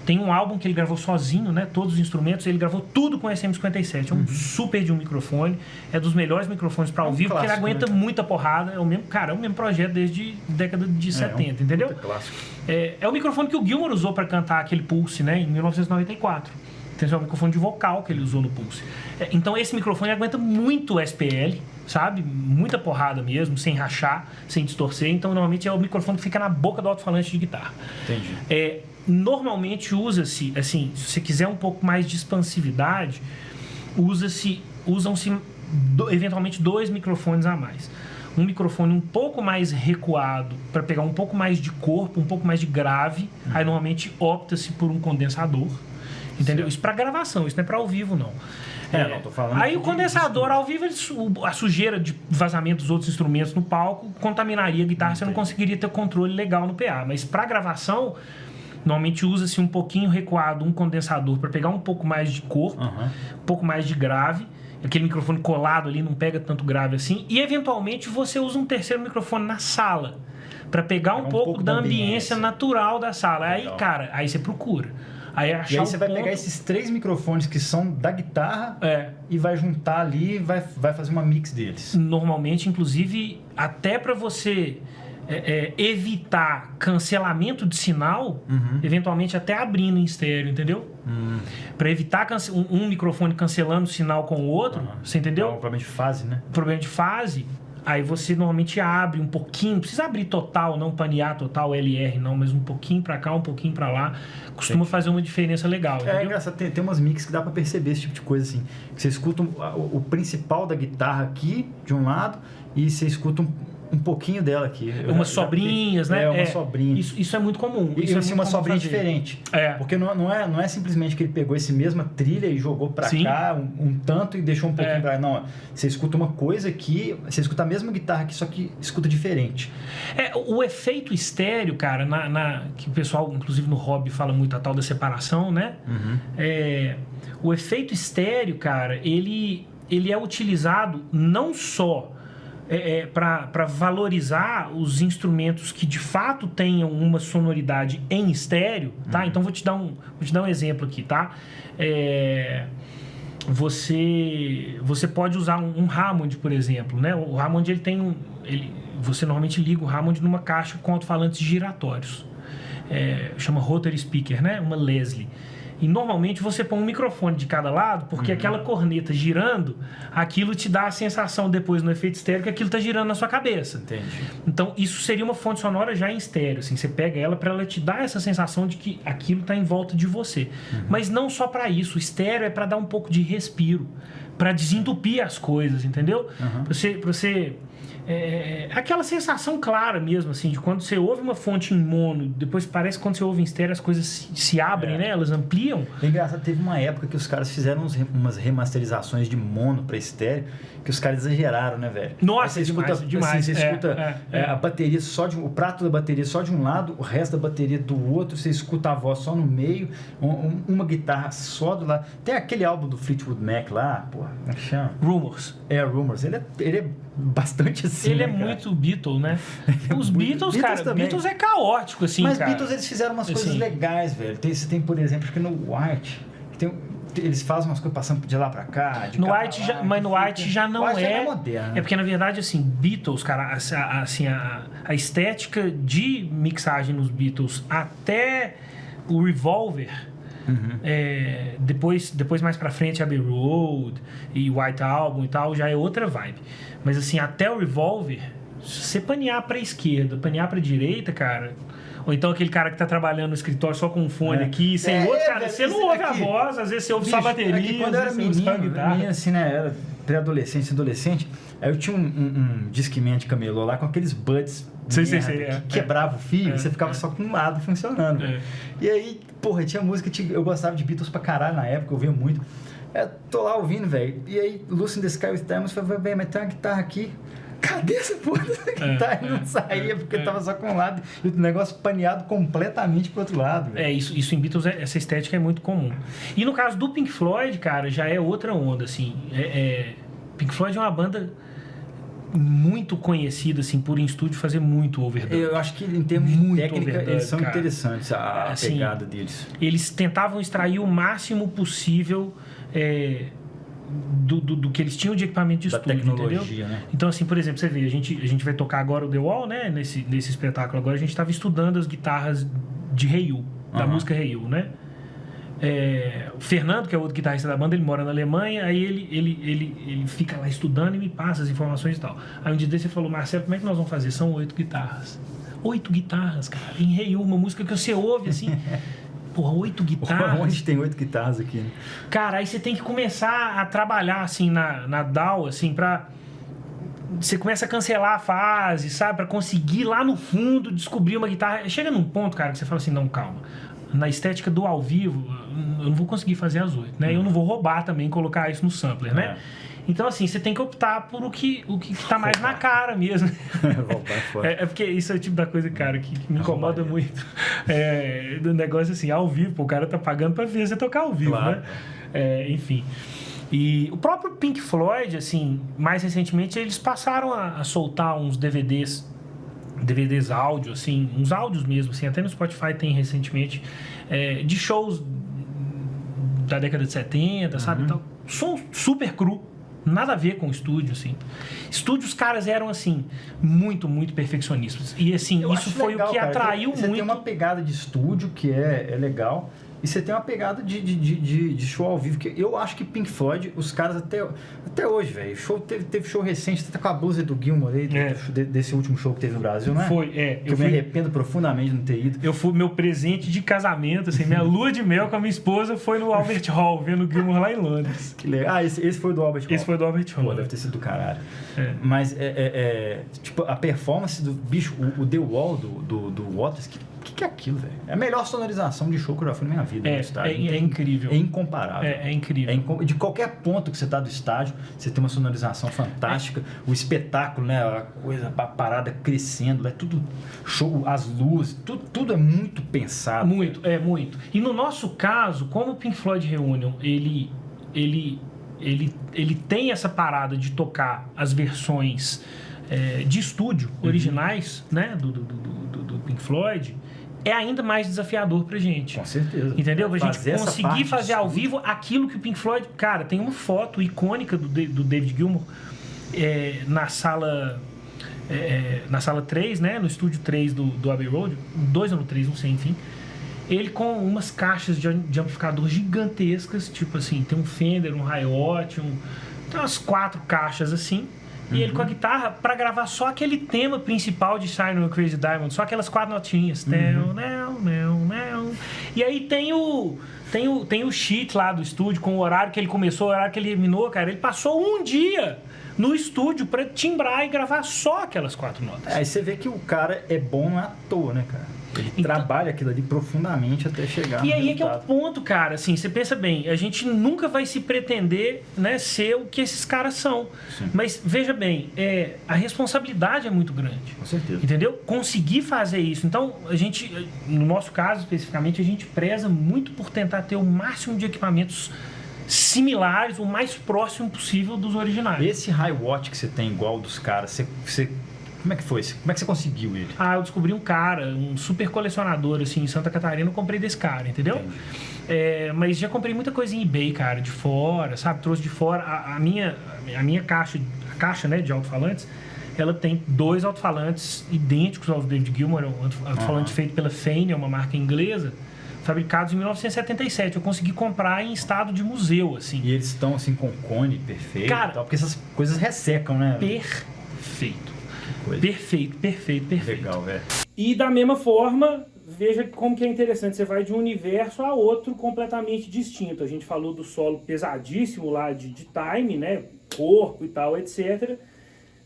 Tem um álbum que ele gravou sozinho, né? Todos os instrumentos, ele gravou tudo com SM57. É um super de um microfone, é dos melhores microfones para ao vivo, porque ele aguenta muita porrada. É o mesmo projeto desde a década de 70, entendeu? Clássico. É o microfone que o Gilmour usou para cantar aquele Pulse, né? Em 1994. Tem um microfone de vocal que ele usou no Pulse. Então esse microfone aguenta muito SPL, sabe? Muita porrada mesmo, sem rachar, sem distorcer. Então normalmente é o microfone que fica na boca do alto-falante de guitarra. Entendi. Normalmente usa-se, assim, se você quiser um pouco mais de expansividade, usam-se eventualmente 2 microfones a mais. Um microfone um pouco mais recuado para pegar um pouco mais de corpo, um pouco mais de grave. Aí normalmente opta-se por um condensador. Entendeu? Certo. Isso para gravação, isso não é para ao vivo, não. Não, tô falando. Aí o condensador ao vivo, a sujeira de vazamento dos outros instrumentos no palco contaminaria a guitarra, você não conseguiria ter controle legal no PA. Mas para gravação, normalmente usa-se um pouquinho recuado um condensador para pegar um pouco mais de corpo, um pouco mais de grave. Aquele microfone colado ali não pega tanto grave assim. E eventualmente você usa um terceiro microfone na sala para pegar um pouco da ambiência natural da sala. Aí, cara, aí você procura. E aí você vai pegar esses 3 microfones que são da guitarra e vai juntar ali e vai fazer uma mix deles. Normalmente, inclusive, até para você evitar cancelamento de sinal, eventualmente até abrindo em estéreo, entendeu? Para evitar um microfone cancelando o sinal com o outro, você entendeu? É um problema de fase, né? Problema de fase. Aí você normalmente abre um pouquinho, não precisa abrir total, não panear total LR, não, mas um pouquinho pra cá, um pouquinho pra lá, costuma fazer uma diferença legal, entendeu? É engraçado, tem umas mix que dá pra perceber esse tipo de coisa, assim, que você escuta o principal da guitarra aqui, de um lado, e você escuta um pouquinho dela aqui. Umas sobrinhas, né? Uma sobrinha. Isso é muito comum. Isso é uma sobrinha diferente. Porque não é simplesmente que ele pegou essa mesma trilha e jogou pra cá um tanto e deixou um pouquinho pra lá. Não, você escuta uma coisa aqui, você escuta a mesma guitarra aqui, só que escuta diferente. O efeito estéreo, cara, que o pessoal, inclusive no hobby, fala muito a tal da separação, né? O efeito estéreo, cara, ele é utilizado não só para valorizar os instrumentos que de fato tenham uma sonoridade em estéreo, tá? Então vou te dar um exemplo aqui, tá? Você pode usar um Hammond, por exemplo, né? O Hammond você normalmente liga o Hammond numa caixa com alto-falantes giratórios, chama rotary speaker, né? Uma Leslie. E normalmente você põe um microfone de cada lado, porque aquela corneta girando, aquilo te dá a sensação depois no efeito estéreo que aquilo está girando na sua cabeça. Entendi. Então isso seria uma fonte sonora já em estéreo, assim, você pega ela para ela te dar essa sensação de que aquilo está em volta de você. Mas não só para isso, o estéreo é para dar um pouco de respiro, para desentupir as coisas, entendeu? Para você aquela sensação clara mesmo, assim, de quando você ouve uma fonte em mono, depois parece que quando você ouve em estéreo as coisas se abrem, né? Elas ampliam queriam. É engraçado, teve uma época que os caras fizeram umas remasterizações de mono pra estéreo, que os caras exageraram, né, velho? Nossa, Aí você demais, escuta, demais. Assim, você escuta a bateria só de o prato da bateria só de um lado, o resto da bateria do outro, você escuta a voz só no meio, uma guitarra só do lado. Tem aquele álbum do Fleetwood Mac lá, porra, como é que chama? Rumors. Rumors. Ele é bastante assim, Ele né, é cara? muito Beatle, né? Os Beatles, cara, também. Beatles é caótico, assim, Mas cara. Beatles, eles fizeram umas coisas Assim. legais, velho. Você tem, por exemplo, acho que no White, eles fazem umas coisas passando de lá pra cá, de No cá White pra lá, mas no White já não White é. moderno, né? É porque, na verdade, assim, Beatles, cara, assim, a estética de mixagem nos Beatles até o Revolver. Depois mais pra frente Abbey Road e White Album e tal, já é outra vibe. Mas assim, até o Revolver, se você panear pra esquerda, panear pra direita, cara, ou então aquele cara que tá trabalhando no escritório só com um fone aqui, sem outro, cara, velho, você não ouve a voz, às vezes você ouve só a bateria. Aqui, quando eu era às vezes você ouve só a guitarra. menino assim, né, era pré-adolescente, adolescente, aí eu tinha um Discman de camelô lá com aqueles buds Sei, que quebrava o fio, e você ficava só com um lado funcionando. E aí, porra, tinha música, eu gostava de Beatles pra caralho na época, eu ouvia muito. Tô lá ouvindo, velho, e aí Lucy in the Sky with Diamonds, eu falei, mas tem uma guitarra aqui. Cadê essa porra dessa guitarra? E não saía, porque tava só com um lado e o negócio paneado completamente pro outro lado. Velho. Isso em Beatles, essa estética é muito comum. E no caso do Pink Floyd, cara, já é outra onda, assim. Pink Floyd é uma banda muito conhecida, assim, por em estúdio fazer muito overdub. Eu acho que em termos de Muito técnica, overdub, eles são cara. interessantes, a Assim, pegada deles. Eles tentavam extrair o máximo possível do que eles tinham de equipamento de Da estúdio, tecnologia, entendeu? né? Então, assim, por exemplo, você vê, a gente vai tocar agora o The Wall, né? Nesse espetáculo agora, a gente estava estudando as guitarras de Hey-U, da música Hey-U, né? O Fernando, que é outro guitarrista da banda, ele mora na Alemanha, aí ele fica lá estudando e me passa as informações e tal. Aí um dia desse ele falou, Marcelo, como é que nós vamos fazer? São 8 guitarras. 8 guitarras, cara. Em Hey-U, uma música que você ouve, assim... Porra, 8 guitarras. Onde tem 8 guitarras aqui, né? Cara, aí você tem que começar a trabalhar, assim, na DAW, assim, pra... Você começa a cancelar a fase, sabe? Pra conseguir lá no fundo descobrir uma guitarra. Chega num ponto, cara, que você fala assim, não, calma. Na estética do ao vivo, eu não vou conseguir fazer as 8, né? Eu não vou roubar também, colocar isso no sampler, né? Então, assim, você tem que optar por o que tá mais na cara mesmo. Porque isso é o tipo da coisa, cara, que me incomoda muito. Do negócio assim, ao vivo, pô, o cara tá pagando pra ver você tocar ao vivo, claro, né? Enfim. E o próprio Pink Floyd, assim, mais recentemente, eles passaram a soltar uns DVDs áudio, assim, uns áudios mesmo, assim, até no Spotify tem recentemente, de shows da década de 70, sabe? Então, som super cru. Nada a ver com o estúdio, assim. Estúdio, os caras eram, assim, muito, muito perfeccionistas. E, assim, isso foi legal, o que atraiu muito... Você tem uma pegada de estúdio que é legal... E você tem uma pegada de show ao vivo, que eu acho que Pink Floyd, os caras até hoje, velho, teve show recente, você tá com a blusa do Gilmour aí, desse último show que teve no Brasil, né? Foi, eu me arrependo profundamente de não ter ido. Eu fui, meu presente de casamento, assim, minha lua de mel com a minha esposa foi no Albert Hall, vendo o Gilmour lá em Londres. Que legal. Esse foi do Albert Hall. Esse foi do Albert Hall. Pô, deve ter sido do caralho. Mas, tipo, a performance do bicho, o The Wall do Waters, que é aquilo, velho? É a melhor sonorização de show que eu já fui na minha vida no estádio. É incrível. É incomparável. É incrível. De qualquer ponto que você tá do estádio, você tem uma sonorização fantástica. O espetáculo, né? A coisa, a parada crescendo, é tudo show, as luzes, tudo é muito pensado. Muito. E no nosso caso, como o Pink Floyd Reunion, ele tem essa parada de tocar as versões de estúdio originais, né? Do Pink Floyd, é ainda mais desafiador pra gente. Com certeza. Entendeu? Pra gente conseguir fazer ao vivo aquilo que o Pink Floyd... Cara, tem uma foto icônica do David Gilmour na sala 3, né? No estúdio 3 do Abbey Road. 2 ou no 3, não sei, enfim. Ele com umas caixas de amplificador gigantescas, tipo assim, tem um Fender, um Hi-Hat, tem umas 4 caixas assim. E ele com a guitarra pra gravar só aquele tema principal de Shine on Crazy Diamond, só aquelas 4 notinhas. E aí tem o sheet lá do estúdio com o horário que ele começou, o horário que ele terminou, cara. Ele passou um dia no estúdio pra timbrar e gravar só aquelas 4 notas. Aí você vê que o cara é bom à toa, né, cara? Ele trabalha aquilo ali profundamente até chegar E no aí é que é o resultado. ponto, cara. Assim, você pensa bem, a gente nunca vai se pretender, né, ser o que esses caras são. Sim. Mas veja bem, a responsabilidade é muito grande. Com certeza. Entendeu? Conseguir fazer isso. Então, a gente, no nosso caso especificamente, a gente preza muito por tentar ter o máximo de equipamentos similares, o mais próximo possível dos originais. Esse high watt que você tem igual dos caras, você como é que foi? Como é que você conseguiu ele? Eu descobri um cara, um super colecionador, assim, em Santa Catarina, eu comprei desse cara, entendeu? Entendi. Mas já comprei muita coisa em eBay, cara, de fora, sabe? Trouxe de fora. A minha caixa, né, de alto-falantes, ela tem 2 alto-falantes idênticos aos David Gilmour, um alto-falante feito pela Fane, é uma marca inglesa, fabricados em 1977. Eu consegui comprar em estado de museu, assim. E eles estão assim com cone perfeito, Cara, e tal, porque essas coisas ressecam, né? Perfeito. Coisa. Perfeito. Legal, velho. E da mesma forma, veja como que é interessante, você vai de um universo a outro completamente distinto. A gente falou do solo pesadíssimo lá de Time, né? Corpo e tal, etc.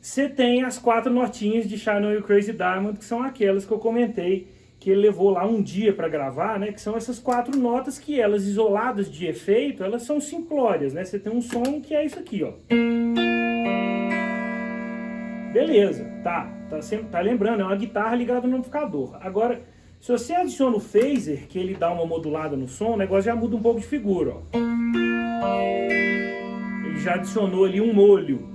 Você tem as 4 notinhas de Shine On You Crazy Diamond, que são aquelas que eu comentei, que ele levou lá um dia para gravar, né? Que são essas 4 notas que elas, isoladas de efeito, elas são simplórias, né? Você tem um som que é isso aqui, ó. Beleza, tá lembrando, é uma guitarra ligada no amplificador. Agora, se você adiciona o phaser, que ele dá uma modulada no som, o negócio já muda um pouco de figura, ó. Ele já adicionou ali um molho.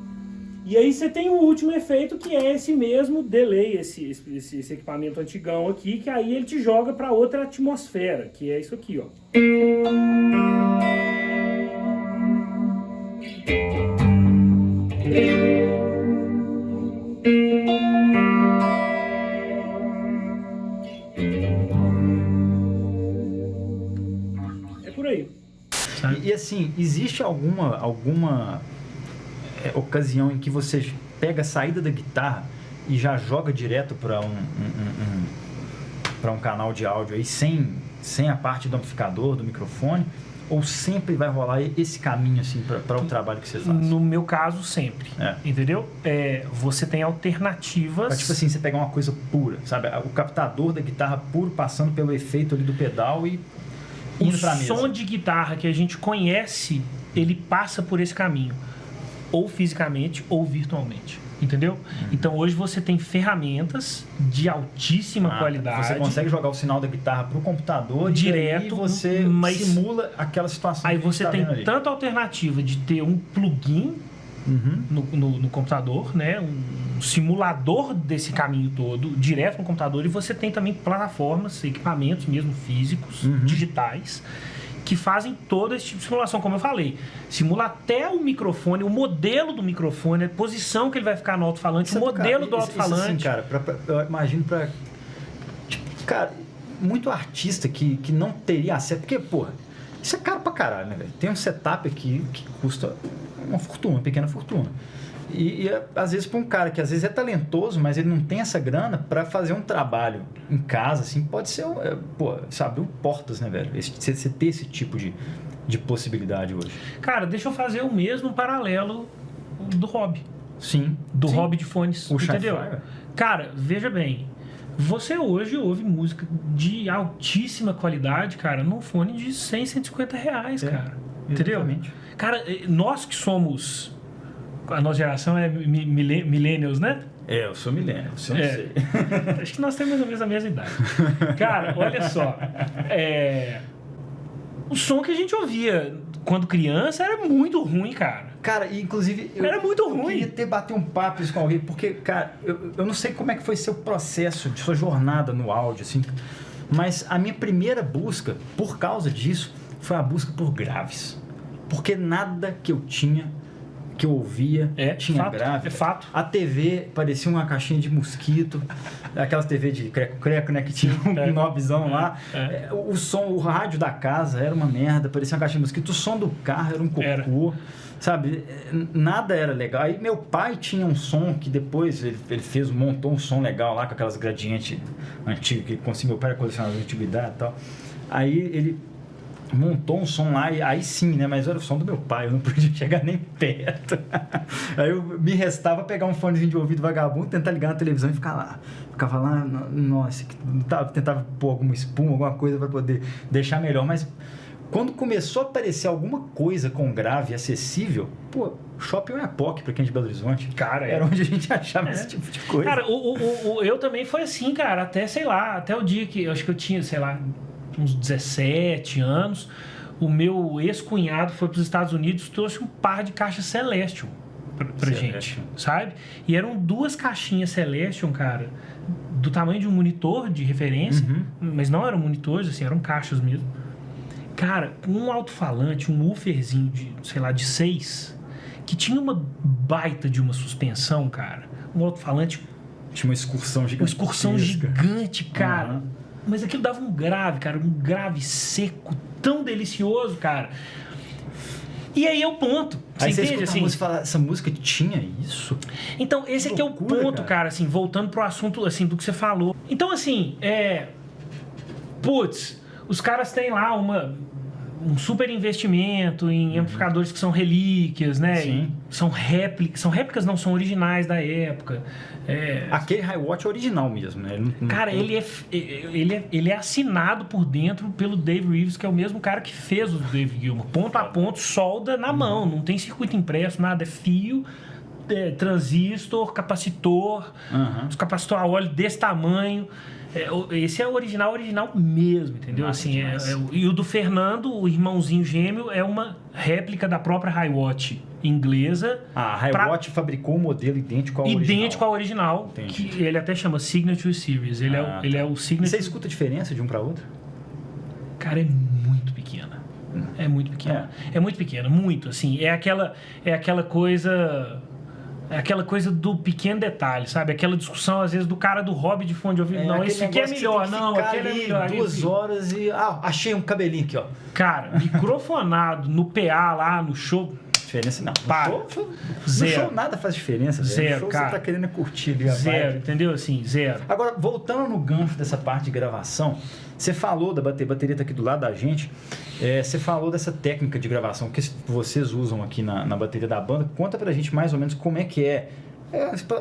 E aí você tem o último efeito, que é esse mesmo delay, esse equipamento antigão aqui, que aí ele te joga para outra atmosfera, que é isso aqui, ó. É por aí. E assim, existe alguma ocasião em que você pega a saída da guitarra e já joga direto para um canal de áudio aí sem a parte do amplificador, do microfone? Ou sempre vai rolar esse caminho assim para o trabalho que você faz? No meu caso, sempre. Entendeu? Você tem alternativas. Mas, tipo assim, você pegar uma coisa pura, sabe? O captador da guitarra puro passando pelo efeito ali do pedal e indo pra mesa. O som de guitarra que a gente conhece, ele passa por esse caminho. Ou fisicamente ou virtualmente. Entendeu? Então hoje você tem ferramentas de altíssima qualidade. Você consegue jogar o sinal da guitarra pro computador direto, e você simula aquela situação. Aí você tem tanta alternativa de ter um plugin no computador, né? Um simulador desse caminho todo direto no computador, e você tem também plataformas, equipamentos mesmo físicos, digitais, que fazem todo esse tipo de simulação, como eu falei. Simula até o microfone, o modelo do microfone, a posição que ele vai ficar no alto-falante, o modelo do alto-falante. Assim, cara, eu imagino pra... Tipo, cara, muito artista que não teria acesso, porque, porra, isso é caro pra caralho, né, velho? Tem um setup aqui que custa uma fortuna, uma pequena fortuna. E às vezes para um cara que às vezes é talentoso, mas ele não tem essa grana para fazer um trabalho em casa, assim, pode ser, você abriu portas, né, velho? Você ter esse tipo de possibilidade hoje. Cara, deixa eu fazer o mesmo paralelo do hobby. Sim. Do hobby de fones, entendeu? Hi-Fi. Cara, veja bem, você hoje ouve música de altíssima qualidade, cara, num fone de 100, 150 reais, cara. Entendeu? Exatamente. Cara, nós que somos... A nossa geração é millennials, né? Eu sou millennial, você não sei. Acho que nós temos mais ou menos a mesma idade. Cara, olha só. O som que a gente ouvia quando criança era muito ruim, cara. Cara, inclusive... Era muito ruim. Eu queria bater um papo isso com alguém, porque, cara, eu não sei como é que foi seu processo, sua jornada no áudio, assim, mas a minha primeira busca, por causa disso, foi a busca por graves. Porque nada que eu tinha... que eu ouvia, tinha fato, grave. É fato. A TV parecia uma caixinha de mosquito, aquelas TV de creco-creco, né, que tinha um knobzão lá. O som, o rádio da casa era uma merda, parecia uma caixinha de mosquito. O som do carro era um cocô, sabe? Nada era legal. Aí meu pai tinha um som que depois ele montou um som legal lá com aquelas gradientes antigas que conseguiu, meu pai era colecionador de antiguidade e tal. Aí ele montou um som lá, e aí sim, né? Mas era o som do meu pai, eu não podia chegar nem perto. Aí me restava pegar um fonezinho de ouvido vagabundo, tentar ligar na televisão e ficar lá. Ficava lá, nossa, tentava pôr alguma espuma, alguma coisa para poder deixar melhor. Mas quando começou a aparecer alguma coisa com grave acessível, pô, Shopping Oiapoque, pra quem é de Belo Horizonte, Cara, era onde a gente achava esse tipo de coisa. Cara, eu também foi assim, cara, até, sei lá, até o dia que eu acho que eu tinha, sei lá, uns 17 anos, o meu ex-cunhado foi para os Estados Unidos e trouxe um par de caixas Celestion pra gente, sabe? E eram 2 caixinhas Celestion, cara, do tamanho de um monitor de referência, mas não eram monitores, assim, eram caixas mesmo. Cara, um alto-falante, um wooferzinho de, sei lá, de 6, que tinha uma baita de uma suspensão, cara. Um alto-falante... Tinha uma excursão gigante. Uma excursão gigante, cara. Mas aquilo dava um grave, cara. Um grave seco, tão delicioso, cara. E aí é o ponto. Você entende, assim? Você fala, essa música tinha isso? Então, esse aqui é o ponto, cara, assim, voltando pro assunto, assim, do que você falou. Então, assim, putz, os caras têm lá um super investimento em amplificadores que são relíquias, né? Sim. São réplicas, não são originais da época. Aquele Hi-Watt é original mesmo, né? Cara, ele é assinado por dentro pelo Dave Reeves, que é o mesmo cara que fez o David Gilmour. Ponto a ponto, solda na mão. Não tem circuito impresso, nada. É fio, transistor, capacitor. Os capacitor a óleo desse tamanho. Esse é o original mesmo, entendeu? Assim, e o do Fernando, o irmãozinho gêmeo, é uma réplica da própria Hi-Watt inglesa. A Hi-Watt fabricou um modelo idêntico ao original. Idêntico ao original, que ele até chama Signature Series. Ele é o Signature... E você escuta a diferença de um para outro? Cara, é muito pequena. É muito pequena. É muito pequena, muito, assim. É aquela coisa... É aquela coisa do pequeno detalhe, sabe? Aquela discussão, às vezes, do cara do hobby de fone de ouvido. Não, esse aqui é melhor. Não, aquele é melhor. 2 horas e... achei um cabelinho aqui, ó. Cara, microfonado no PA lá, no show... Diferença não. Zero. No show nada faz diferença. Zero, no show cara. Você tá querendo curtir ali a Zero, vibe. entendeu? Assim, zero. Agora, voltando no gancho dessa parte de gravação, você falou da bateria tá aqui do lado da gente, você falou dessa técnica de gravação que vocês usam aqui na bateria da banda. Conta pra gente mais ou menos como é que é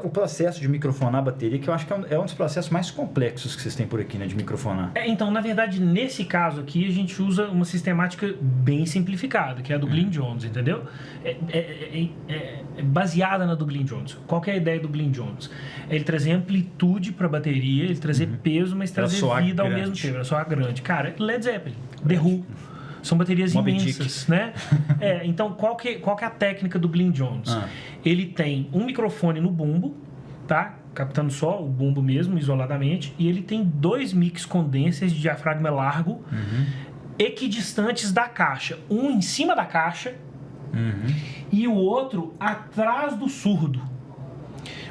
o processo de microfonar a bateria, que eu acho que é um dos processos mais complexos que vocês têm por aqui, né, de microfonar. Então, na verdade, nesse caso aqui, a gente usa uma sistemática bem simplificada, que é a do Glyn Johns, entendeu? É baseada na do Glyn Johns. Qual que é a ideia do Glyn Johns? É ele trazer amplitude para a bateria, ele trazer peso, mas trazer vida ao mesmo tempo. Ela soar grande. Cara, Led Zeppelin, The Who. São baterias imensas, né? Então, qual que é a técnica do Glyn Johns? Ele tem um microfone no bumbo, tá? Captando só o bumbo mesmo, isoladamente. E ele tem 2 mix condensers de diafragma largo, equidistantes da caixa. Um em cima da caixa e o outro atrás do surdo.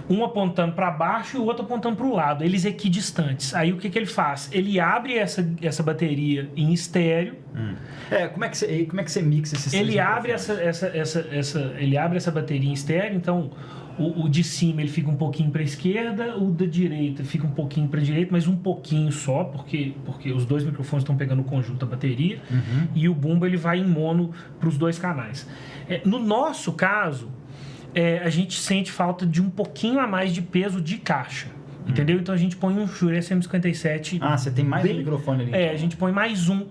Um apontando para baixo e o outro apontando para o lado. Eles equidistantes. Aí o que ele faz? Ele abre essa bateria em estéreo. Como é que você mixa esses Ele abre ele abre essa bateria em estéreo. Então o de cima ele fica um pouquinho para a esquerda, o da direita fica um pouquinho para a direita, mas um pouquinho só, porque os 2 microfones estão pegando o conjunto da bateria. E o bumbo ele vai em mono para os 2 canais. No nosso caso, a gente sente falta de um pouquinho a mais de peso de caixa. Entendeu? Então a gente põe um Shure SM57. Você tem mais um microfone ali. Então. A gente põe mais um.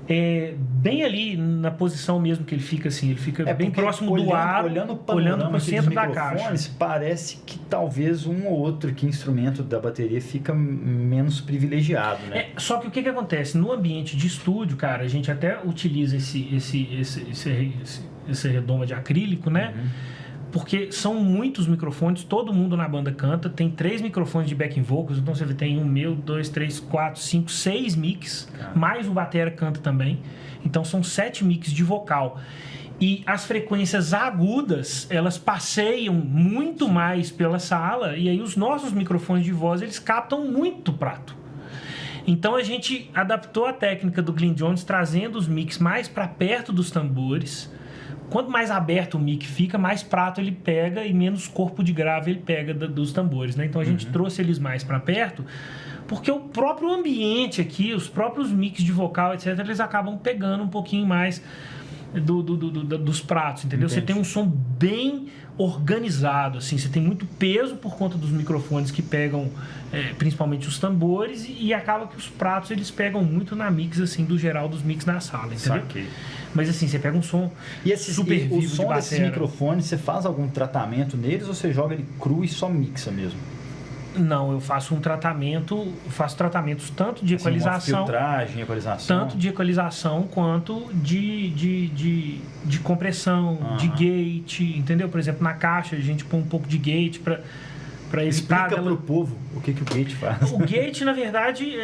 Bem ali na posição mesmo que ele fica assim. Ele fica bem próximo do ar, olhando para o centro da caixa. Parece que talvez um ou outro instrumento da bateria fica menos privilegiado, né? Só que o que acontece? No ambiente de estúdio, cara, a gente até utiliza esse redoma de acrílico, né? Porque são muitos microfones, todo mundo na banda canta, tem 3 microfones de backing vocals, então você tem 1, 2, 3, 4, 5, 6 mix, mais o batera canta também, então são 7 mix de vocal. E as frequências agudas, elas passeiam muito mais pela sala, e aí os nossos microfones de voz, eles captam muito prato. Então a gente adaptou a técnica do Glyn Johns, trazendo os mix mais para perto dos tambores, quanto mais aberto o mic fica, mais prato ele pega e menos corpo de grave ele pega dos tambores, né? Então a gente trouxe eles mais para perto, porque o próprio ambiente aqui, os próprios mix de vocal, etc., eles acabam pegando um pouquinho mais dos pratos, entendeu? Você tem um som bem organizado, assim, você tem muito peso por conta dos microfones que pegam principalmente os tambores e acaba que os pratos eles pegam muito na mix, assim, do geral dos mix da sala, entendeu? Saquei. Mas assim, você pega um som super vivo o de som desses batera. microfones, você faz algum tratamento neles ou você joga ele cru e só mixa mesmo? Não, eu faço tratamentos tanto de equalização, uma filtragem, equalização. tanto de equalização quanto de compressão, de gate, entendeu? Por exemplo, na caixa a gente põe um pouco de gate para evitar... Explica pro povo o que o gate faz. O gate, na verdade,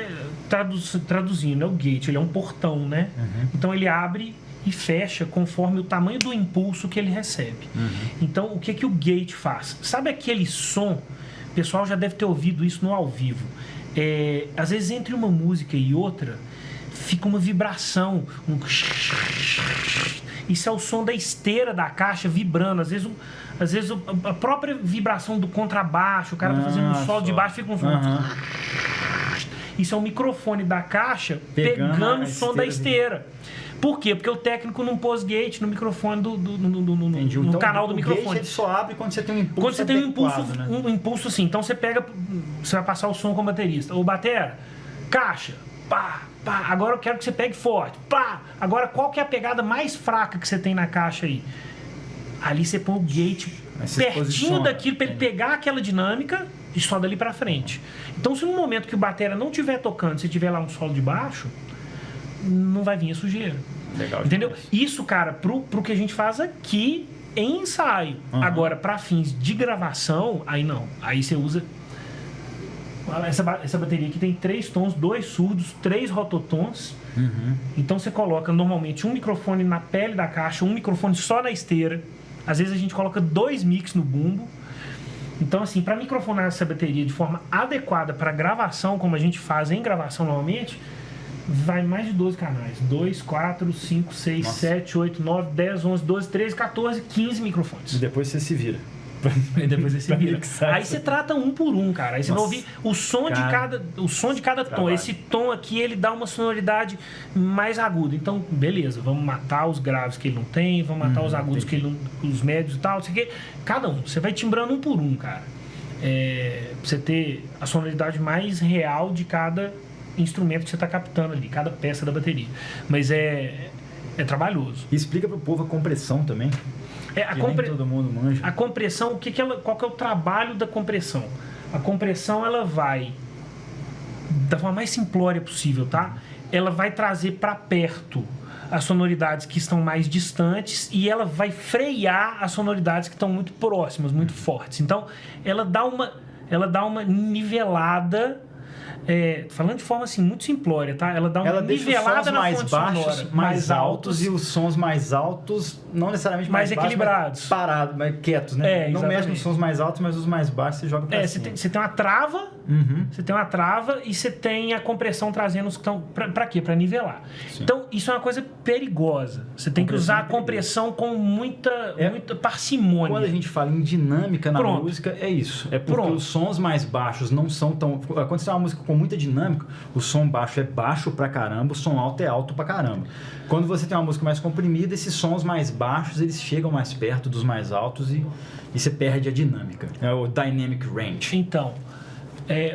traduzindo, é o gate, ele é um portão, né? Então ele abre e fecha conforme o tamanho do impulso que ele recebe. Então, o que o gate faz? Sabe aquele som... O pessoal já deve ter ouvido isso no ao vivo. Às vezes, entre uma música e outra, fica uma vibração. Isso é o som da esteira da caixa vibrando. Às vezes a própria vibração do contrabaixo, o cara tá fazendo um solo de baixo, fica um som. Isso é o microfone da caixa pegando o som da esteira. Por quê? Porque o técnico não pôs gate no microfone no então, canal do microfone. O gate ele só abre quando você tem um impulso. Quando você tem né? um impulso assim. Então você pega, você vai passar o som como baterista. Ô, batera, caixa, pá, pá. Agora eu quero que você pegue forte, pá. Agora qual que é a pegada mais fraca que você tem na caixa aí? Ali você põe o gate pertinho daquilo para ele pegar aquela dinâmica e só dali para frente. Então se no momento que o batera não estiver tocando, se tiver lá um solo de baixo, não vai vir a sujeira. Legal, entendeu? demais. Isso, cara, pro que a gente faz aqui em ensaio. Agora, para fins de gravação, aí não. Aí você usa... Essa bateria aqui tem 3 tons, 2 surdos, 3 rototons. Então você coloca normalmente um microfone na pele da caixa, um microfone só na esteira. Às vezes a gente coloca 2 mix no bumbo. Então, assim, para microfonar essa bateria de forma adequada para gravação, como a gente faz em gravação normalmente, vai mais de 12 canais. 2, 4, 5, 6, 7, 8, 9, 10, 11, 12, 13, 14, 15 microfones. E depois você se vira. E depois você vira. Aí você trata um por um, cara. Aí você vai ouvir o som de cada tom. Esse tom aqui, ele dá uma sonoridade mais aguda. Então, beleza, vamos matar os graves que ele não tem, vamos matar os agudos que ele não, os médios e tal, não sei o quê. Cada um. Você vai timbrando um por um, cara. Pra você ter a sonoridade mais real de cada instrumento que você está captando ali, cada peça da bateria. Mas é trabalhoso. E explica pro povo a compressão também. Nem todo mundo manja. A compressão, qual que é o trabalho da compressão? A compressão, ela vai, da forma mais simplória possível, tá? Ela vai trazer para perto as sonoridades que estão mais distantes e ela vai frear as sonoridades que estão muito próximas, muito fortes. Então, ela dá uma nivelada. Falando de forma assim muito simplória, tá? Ela dá uma nivelada na fonte sonora, mais altos, e os sons mais altos não necessariamente mais equilibrados, mas parados, mais quietos, né? Não mexe nos sons mais altos, mas os mais baixos você joga pra cima. Você tem uma trava, você tem uma trava e você tem a compressão trazendo os que estão para quê? Para nivelar. Sim. Então isso é uma coisa perigosa. Você tem que usar a compressão com muita parcimônia. Quando a gente fala em dinâmica na música, é isso. É porque os sons mais baixos não são tão... Quando você tem uma música com muita dinâmica, o som baixo é baixo pra caramba, o som alto é alto pra caramba. Quando você tem uma música mais comprimida, esses sons mais baixos, eles chegam mais perto dos mais altos e você perde a dinâmica. É o dynamic range. Então,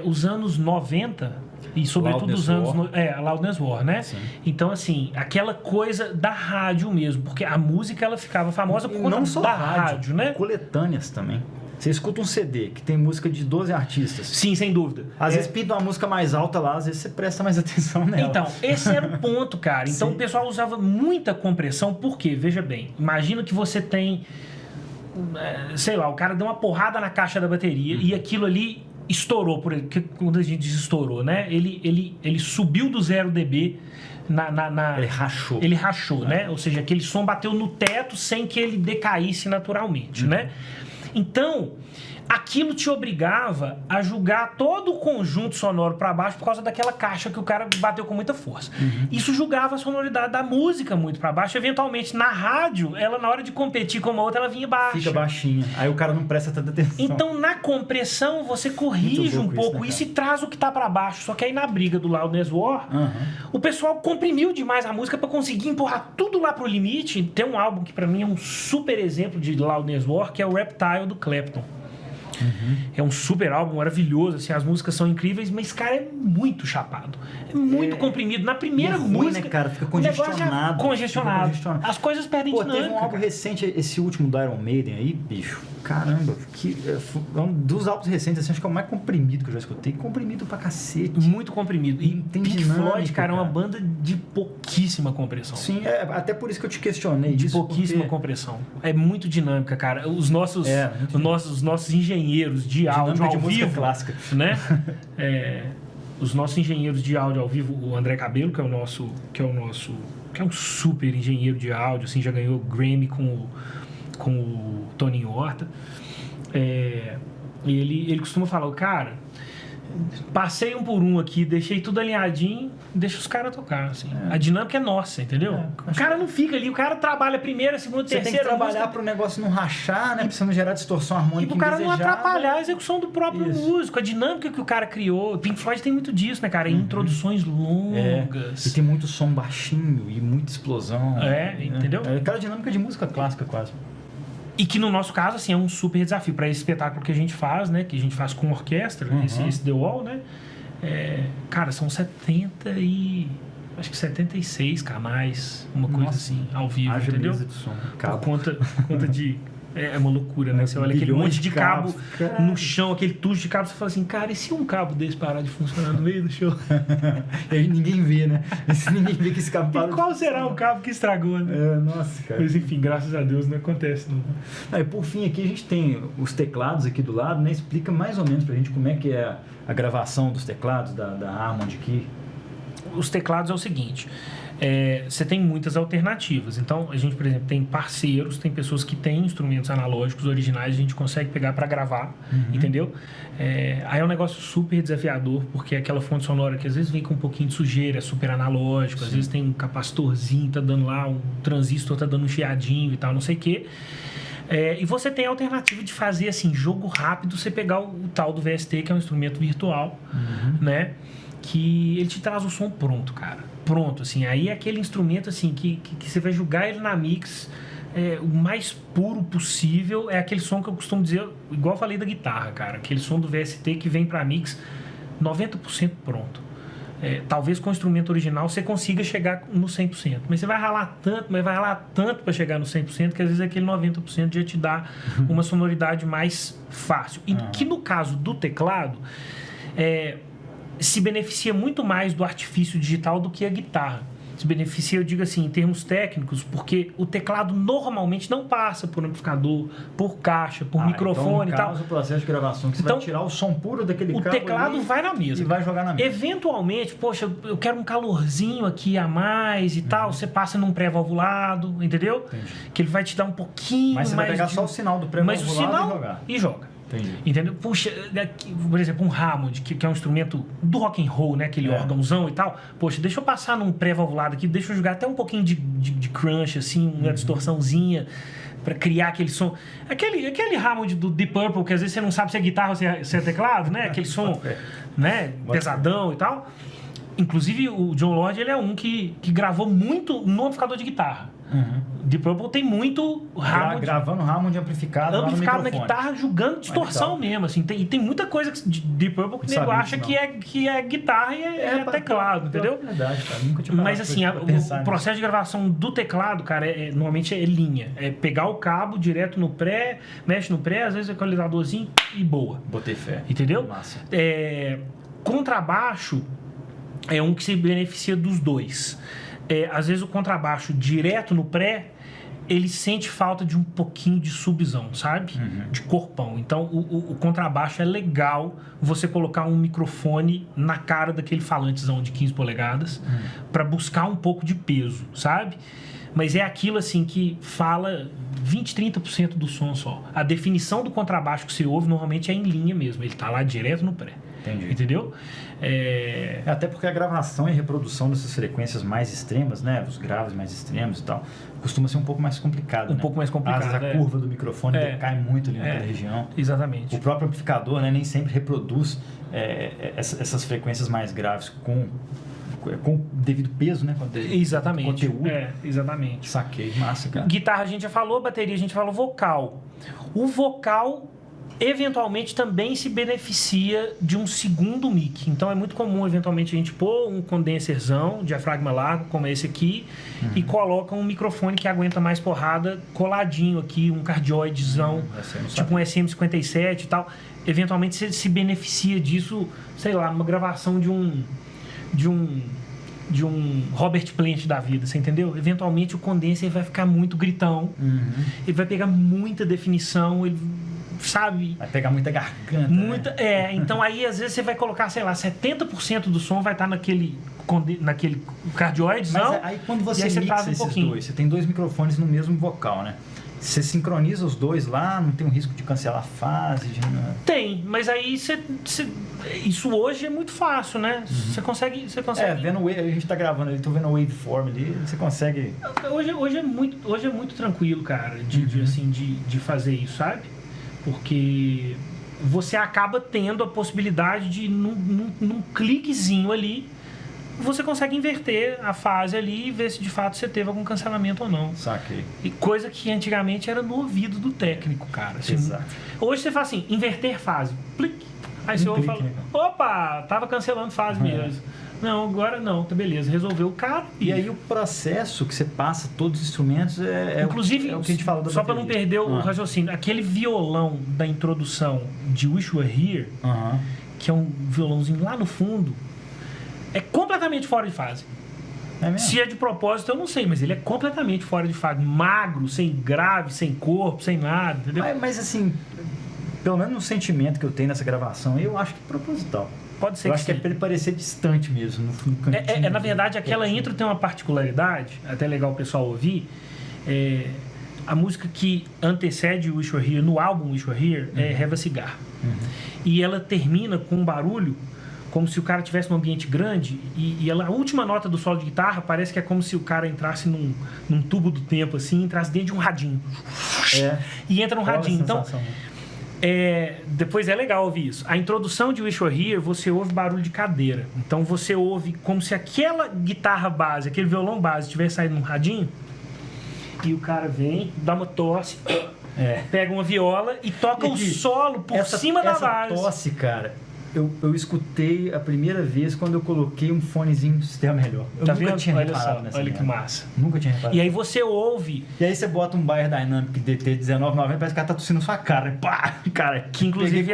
os anos 90 e sobretudo os anos... Loudness War, né? Sim. Então, assim, aquela coisa da rádio mesmo, porque a música ela ficava famosa por conta da rádio, né? Coletâneas também. Você escuta um CD que tem música de 12 artistas. Sim, sem dúvida. Às vezes pinta uma música mais alta lá, às vezes você presta mais atenção nela. Então, esse era o ponto, cara. Então, o pessoal usava muita compressão, por quê? Veja bem, imagina que você tem... Sei lá, o cara deu uma porrada na caixa da bateria e aquilo ali estourou. Quando a gente diz estourou, né? Ele subiu do 0 dB... Ele rachou. Né? Ou seja, aquele som bateu no teto sem que ele decaísse naturalmente, né? Então, aquilo te obrigava a julgar todo o conjunto sonoro para baixo por causa daquela caixa que o cara bateu com muita força. Isso julgava a sonoridade da música muito para baixo. Eventualmente, na rádio, ela na hora de competir com uma outra, ela vinha baixa. Fica baixinha. Aí o cara não presta tanta atenção. Então, na compressão, você corrige um pouco isso, né, e traz o que tá para baixo. Só que aí na briga do Loudness War, o pessoal comprimiu demais a música para conseguir empurrar tudo lá pro limite. Tem um álbum que para mim é um super exemplo de Loudness War, que é o Reptile do Clapton. É um super álbum, maravilhoso, assim, as músicas são incríveis, mas, cara, é muito chapado. É muito comprimido. Na primeira ruim, música... né, cara? Fica congestionado. Congestionado. As coisas perdem dinâmica. Teve um álbum recente, esse último do Iron Maiden aí, bicho. Caramba, é um dos álbuns recentes, assim, acho que é o mais comprimido que eu já escutei. Comprimido pra cacete. Muito comprimido. E tem Pink dinâmica, Floyd, cara, é uma banda de pouquíssima compressão. Sim, até por isso que eu te questionei de disso. Pouquíssima compressão. É muito dinâmica, cara. Os nossos engenheiros de áudio ao vivo, clássica, né? Os nossos engenheiros de áudio ao vivo, o André Cabelo, que é um super engenheiro de áudio, assim, já ganhou Grammy com o Toninho Horta. Ele costuma falar, cara, passei um por um aqui, deixei tudo alinhadinho, deixa os caras tocar, assim. A dinâmica é nossa, entendeu? O cara não fica ali, o cara trabalha primeira, segunda, terceira. Você tem que trabalhar para o negócio não rachar, né? Pra você não gerar distorção harmônica. E pro cara não atrapalhar a execução do próprio músico, a dinâmica que o cara criou. Pink Floyd tem muito disso, né, cara? Introduções longas. E tem muito som baixinho e muita explosão. Entendeu? É aquela dinâmica de música clássica, quase. E que no nosso caso, assim, é um super desafio para esse espetáculo que a gente faz, né? Que a gente faz com orquestra, esse The Wall, né? Cara, são 76 canais, uma coisa assim, ao vivo, entendeu? De som, por conta de... É uma loucura, né? Você olha aquele monte de cabo no chão, aquele tucho de cabo, você fala assim, cara, e se um cabo desse parar de funcionar no meio do show? E aí ninguém vê, né? Ninguém vê que esse cabo parou. E qual será o cabo que estragou, né? Nossa, cara. Mas enfim, graças a Deus não acontece, não. E por fim, aqui a gente tem os teclados aqui do lado, né? Explica mais ou menos pra gente como é que é a gravação dos teclados da Hammond aqui. Os teclados é o seguinte... você tem muitas alternativas. Então, a gente, por exemplo, tem parceiros, tem pessoas que têm instrumentos analógicos originais, a gente consegue pegar para gravar, entendeu? Aí é um negócio super desafiador, porque é aquela fonte sonora que às vezes vem com um pouquinho de sujeira, é super analógico, às vezes tem um capacitorzinho, tá dando lá, um transistor tá dando um chiadinho e tal, não sei o quê. E você tem a alternativa de fazer, assim, jogo rápido, você pegar o tal do VST, que é um instrumento virtual, né? Que ele te traz o som pronto, cara. Pronto, assim. Aí é aquele instrumento, assim, que você vai jogar ele na mix o mais puro possível. É aquele som que eu costumo dizer, igual eu falei da guitarra, cara. Aquele som do VST que vem pra mix 90% pronto. Talvez com o instrumento original você consiga chegar no 100%. Mas você vai ralar tanto para chegar no 100%, que às vezes aquele 90% já te dá uma sonoridade mais fácil. E que no caso do teclado... se beneficia muito mais do artifício digital do que a guitarra. Se beneficia, eu digo assim, em termos técnicos, porque o teclado normalmente não passa por amplificador, por caixa, por microfone então, e tal. o processo de gravação, que você vai tirar o som puro daquele cabo. O teclado vai na mesa. E vai jogar na mesa. Eventualmente, poxa, eu quero um calorzinho aqui a mais e tal, você passa num pré-valvulado, entendeu? Entendi. Que ele vai te dar um pouquinho mais... Mas você vai pegar só o sinal do pré-valvulado e jogar. Entendi. Entendeu? Puxa, por exemplo, um Hammond, que é um instrumento do rock and roll, né? Aquele órgãozão e tal. Poxa, deixa eu passar num pré-valvulado aqui, deixa eu jogar até um pouquinho de crunch, assim, uma distorçãozinha pra criar aquele som. Aquele Hammond do Deep Purple, que às vezes você não sabe se é guitarra ou se é teclado, né? Aquele som, né? Pesadão e tal. Inclusive, o John Lord, ele é um que gravou muito no amplificador de guitarra. Deep Purple tem muito Hammond... Gravando Hammond amplificado na guitarra, jogando distorção mesmo, assim. E tem muita coisa de Deep Purple que o nego acha que é guitarra e é teclado, entendeu? É verdade, cara. Nunca tinha Mas assim, o processo de gravação do teclado, cara, normalmente é linha. É pegar o cabo direto no pré, mexe no pré, às vezes equalizadorzinho e boa. Botei fé. Entendeu? Massa. Contrabaixo é um que se beneficia dos dois. Às vezes o contrabaixo direto no pré, ele sente falta de um pouquinho de subzão, sabe? De corpão. Então o contrabaixo é legal você colocar um microfone na cara daquele falantezão de 15 polegadas para buscar um pouco de peso, sabe? Mas é aquilo assim que fala 20, 30% do som só. A definição do contrabaixo que você ouve normalmente é em linha mesmo. Ele tá lá direto no pré. Entendi. Entendeu? Até porque a gravação e reprodução dessas frequências mais extremas, né? Os graves mais extremos e tal, costuma ser um pouco mais complicado. Pouco mais complicado. Às vezes a curva do microfone decai muito ali naquela região. Exatamente. O próprio amplificador, né, nem sempre reproduz essas frequências mais graves com devido peso, né? Exatamente. Conteúdo. Exatamente. Saquei, massa, cara. Guitarra a gente já falou, bateria a gente falou, vocal. O vocal eventualmente também se beneficia de um segundo mic. Então é muito comum eventualmente a gente pôr um condenserzão, diafragma largo, como esse aqui, e coloca um microfone que aguenta mais porrada coladinho aqui, um cardioidezão, tipo um SM57 e tal. Eventualmente você se beneficia disso, sei lá, numa gravação de um Robert Plant da vida, você entendeu? Eventualmente o condenser vai ficar muito gritão, ele vai pegar muita definição, ele, sabe? Vai pegar muita garganta. Então aí às vezes você vai colocar, sei lá, 70% do som vai estar naquele cardioide, não? Mas aí quando você mixa esses dois, você tem dois microfones no mesmo vocal, né? Você sincroniza os dois lá, não tem um risco de cancelar a fase? Tem, mas aí isso hoje é muito fácil, né? Você consegue... vendo a gente tá gravando ali, tô vendo a waveform ali, você consegue... Hoje é muito tranquilo, cara, de fazer isso, sabe? Porque você acaba tendo a possibilidade de, num cliquezinho ali, você consegue inverter a fase ali e ver se de fato você teve algum cancelamento ou não. Saquei. E coisa que antigamente era no ouvido do técnico, cara. Assim, exato. Hoje você fala assim, inverter fase. Plic. Aí você ouve e fala, opa, tava cancelando fase mesmo. Não, agora não, tá beleza, resolveu o cara. E aí o processo que você passa todos os instrumentos inclusive, o que a gente falou da só bateria. para não perder o raciocínio, aquele violão da introdução de Wish You Were Here, que é um violãozinho lá no fundo, é completamente fora de fase. É mesmo? Se é de propósito, eu não sei, mas ele é completamente fora de fase. Magro, sem grave, sem corpo, sem nada, entendeu? Mas assim, pelo menos no sentimento que eu tenho nessa gravação, eu acho que é proposital. Pode ser eu que acho que é pra ele parecer distante mesmo, no cantinho. Na verdade, aquela intro tem uma particularidade, até legal o pessoal ouvir. A música que antecede Wish You Were Here, no álbum Wish You Were Here, é Have a Cigar. E ela termina com um barulho como se o cara tivesse num ambiente grande e a última nota do solo de guitarra parece que é como se o cara entrasse num tubo do tempo, assim, entrasse dentro de um radinho. E entra num radinho. Então, depois é legal ouvir isso. A introdução de Wish You Were Here, você ouve barulho de cadeira. Então você ouve como se aquela guitarra base, aquele violão base tivesse saído num radinho e o cara vem, dá uma tosse, pega uma viola e toca o solo por cima da base. Essa tosse, cara, eu escutei a primeira vez quando eu coloquei um fonezinho do sistema melhor. Eu nunca tinha reparado nessa olha que massa. Nunca tinha reparado. E aí você ouve... E aí você bota um Bayer Dynamic DT 1990, parece que o cara tá tossindo na sua cara. Pá! Cara, que inclusive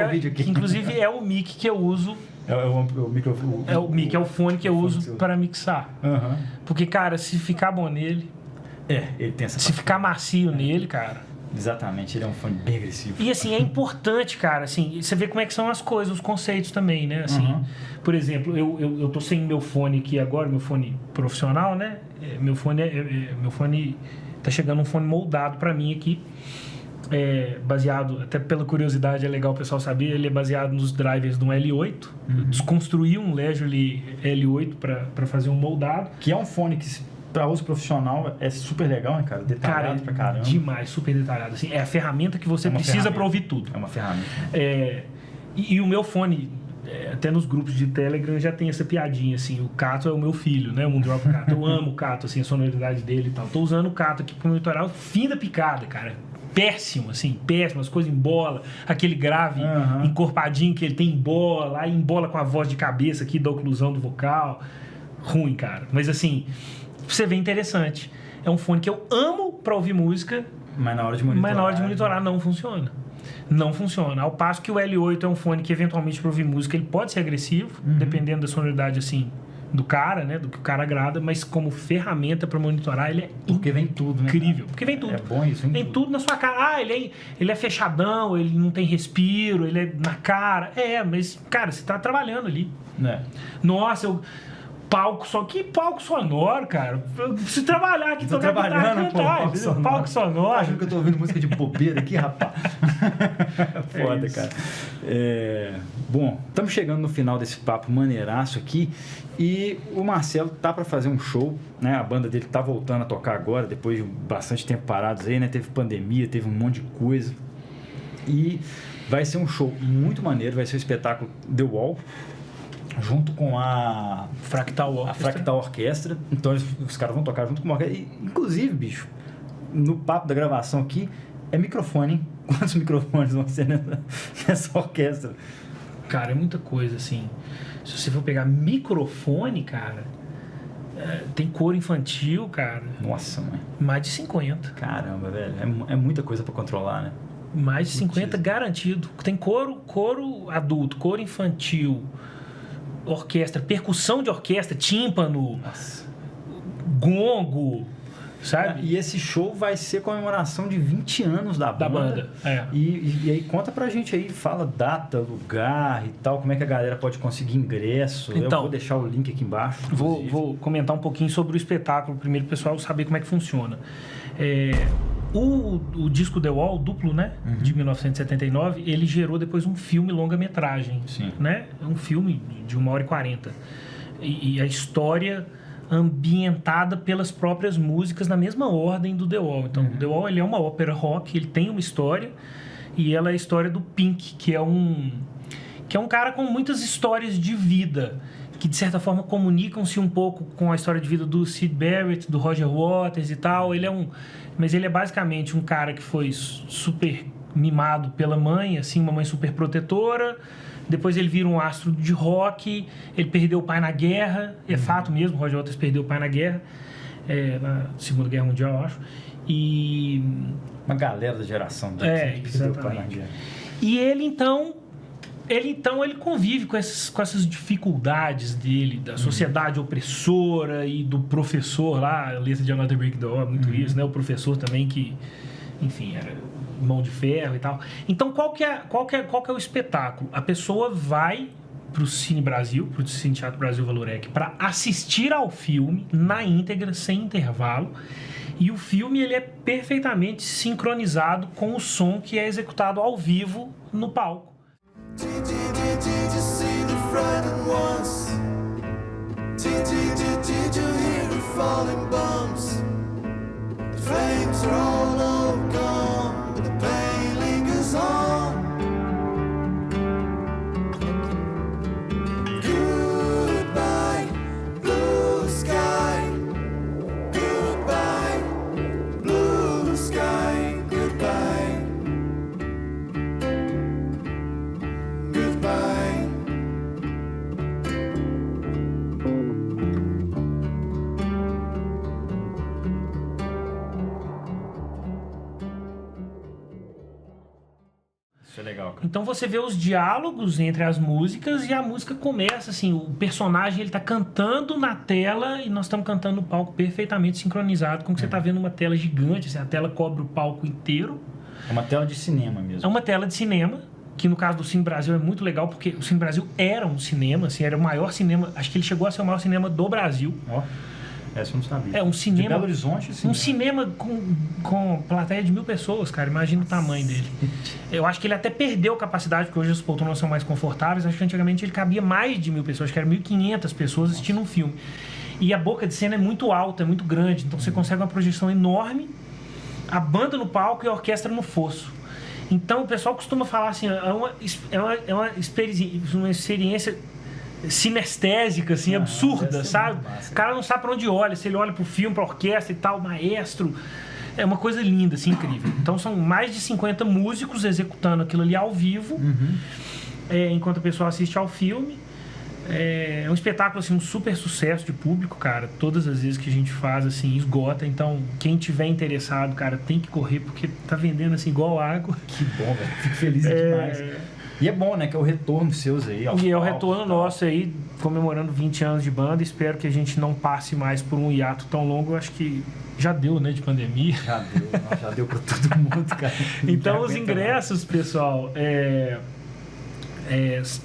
é o mic que eu uso. O microfone. É o mic, é o fone que eu uso para mixar. Porque, cara, se ficar bom nele... ele tem essa... Se ficar macio nele, cara... Exatamente, ele é um fone bem agressivo. E assim, é importante, cara, assim, você vê como é que são as coisas, os conceitos também, né? Assim, por exemplo, eu tô sem meu fone aqui agora, meu fone profissional, né? Meu fone tá chegando um fone moldado pra mim aqui. Baseado, até pela curiosidade, é legal o pessoal saber, ele é baseado nos drivers de um L8. Eu desconstruí um Leisurely L8 pra fazer um moldado. Que é um fone que... Para uso profissional é super legal, né, cara? Detalhado pra caramba. Demais, super detalhado. Assim, é a ferramenta que você precisa para ouvir tudo. É uma ferramenta. E o meu fone, até nos grupos de Telegram já tem essa piadinha, assim. O Cato é o meu filho, né? O Moondrop Cato. Eu amo o Cato, assim, a sonoridade dele e tal. Tô usando o Cato aqui para monitorar o fim da picada, cara. Péssimo, assim, péssimo. As coisas em bola. Aquele grave encorpadinho que ele tem em bola. Aí embola com a voz de cabeça aqui da oclusão do vocal. Ruim, cara. Mas assim... Você vê interessante. É um fone que eu amo pra ouvir música, mas na hora de monitorar não funciona. Não funciona. Ao passo que o L8 é um fone que eventualmente pra ouvir música ele pode ser agressivo, dependendo da sonoridade assim do cara, né, do que o cara agrada, mas como ferramenta pra monitorar ele é porque vem tudo, né? Incrível. Porque vem tudo. É bom isso, vem tudo na sua cara. Ele é fechadão, ele não tem respiro, ele é na cara. Mas cara, você tá trabalhando ali. Nossa, palco só. Que palco sonoro, cara? Eu preciso trabalhar aqui, Tô tocar guitarra trabalhando, e cantar. palco Entendeu? sonoro. Palco sonoro. Achando que eu tô ouvindo música de bobeira aqui, rapaz. Foda, isso. cara. Bom, estamos chegando no final desse papo maneiraço aqui. E o Marcelo tá para fazer um show, né? A banda dele tá voltando a tocar agora, depois de bastante tempo parados aí, né? Teve pandemia, teve um monte de coisa. E vai ser um show muito maneiro, vai ser o espetáculo The Wall, junto com a Fractal Orchestra. Fractal Orquestra. Então os caras vão tocar junto com uma orquestra. E, inclusive, bicho, no papo da gravação aqui, é microfone, hein? Quantos microfones vão ser nessa orquestra? Cara, é muita coisa, assim. Se você for pegar microfone, cara, tem coro infantil, cara. Nossa, mãe. Mais de 50. Caramba, velho. É muita coisa pra controlar, né? Mais de 50 Putz. garantido. Tem coro adulto, coro infantil, orquestra, percussão de orquestra, tímpano, Nossa. gongo, sabe? E esse show vai ser comemoração de 20 anos da banda. Da banda, é. E aí conta pra gente aí, fala data, lugar e tal, como é que a galera pode conseguir ingresso. Eu Então, vou deixar o link aqui embaixo. Vou comentar um pouquinho sobre o espetáculo primeiro, pro pessoal saber como é que funciona. O disco The Wall, duplo, né? De 1979, ele gerou depois um filme longa-metragem. Sim. Né? Um filme de 1h40. E a história ambientada pelas próprias músicas na mesma ordem do The Wall. Então, o The Wall ele é uma ópera rock, ele tem uma história, e ela é a história do Pink, que é um cara com muitas histórias de vida, que de certa forma comunicam-se um pouco com a história de vida do Syd Barrett, do Roger Waters e tal. Mas ele é basicamente um cara que foi super mimado pela mãe, assim, uma mãe super protetora. Depois ele vira um astro de rock, ele perdeu o pai na guerra, é fato mesmo, o Roger Waters perdeu o pai na guerra, na Segunda Guerra Mundial, eu acho. E Uma galera da geração dele. que perdeu o pai na exatamente. guerra. E ele convive com essas dificuldades dele, da sociedade opressora e do professor lá, a letra de Another Brick in the Wall, muito isso, né? O professor também que, enfim, era mão de ferro e tal. Então, qual que é o espetáculo? A pessoa vai pro Cine Brasil, pro Cine Teatro Brasil Valorec, para assistir ao filme na íntegra, sem intervalo. E o filme ele é perfeitamente sincronizado com o som que é executado ao vivo no palco. Did you see the frightened ones? Did you hear the falling bombs? The flames are all gone, but the pain lingers on. Goodbye, blue sky. Goodbye, blue sky. Goodbye. Goodbye. Isso é legal, cara. Então você vê os diálogos entre as músicas e a música começa assim, o personagem ele tá cantando na tela e nós estamos cantando no palco perfeitamente sincronizado com o que você tá vendo uma tela gigante, assim, a tela cobre o palco inteiro. É uma tela de cinema mesmo. É uma tela de cinema, que no caso do Cine Brasil é muito legal, porque o Cine Brasil era um cinema, assim, era o maior cinema, acho que ele chegou a ser o maior cinema do Brasil. Ó, essa eu não sabia. É um cinema... De Belo Horizonte, sim. Um cinema com plateia de 1000 pessoas, cara. Imagina o tamanho dele. Eu acho que ele até perdeu capacidade, porque hoje as poltronas são mais confortáveis. Acho que antigamente ele cabia mais de 1000 pessoas, acho que era 1.500 pessoas assistindo um filme. E a boca de cena é muito alta, é muito grande. Então você consegue uma projeção enorme, a banda no palco e a orquestra no fosso. Então o pessoal costuma falar assim, é uma experiência sinestésica, assim, absurda, deve ser sabe? muito massa. O cara não sabe pra onde olha, se ele olha pro filme, pra orquestra e tal, maestro. É uma coisa linda, assim, incrível. Então são mais de 50 músicos executando aquilo ali ao vivo, enquanto a pessoa assiste ao filme. É um espetáculo, assim, um super sucesso de público, cara. Todas as vezes que a gente faz, assim, esgota. Então, quem tiver interessado, cara, tem que correr, porque tá vendendo, assim, igual água. Que bom, velho. Fico feliz demais. E é bom, né? Que é o retorno seus aí. E é o retorno nosso aí, comemorando 20 anos de banda. Espero que a gente não passe mais por um hiato tão longo. Eu acho que já deu, né, de pandemia. Já deu pra todo mundo, cara. Então, Não os aguenta ingressos, pessoal,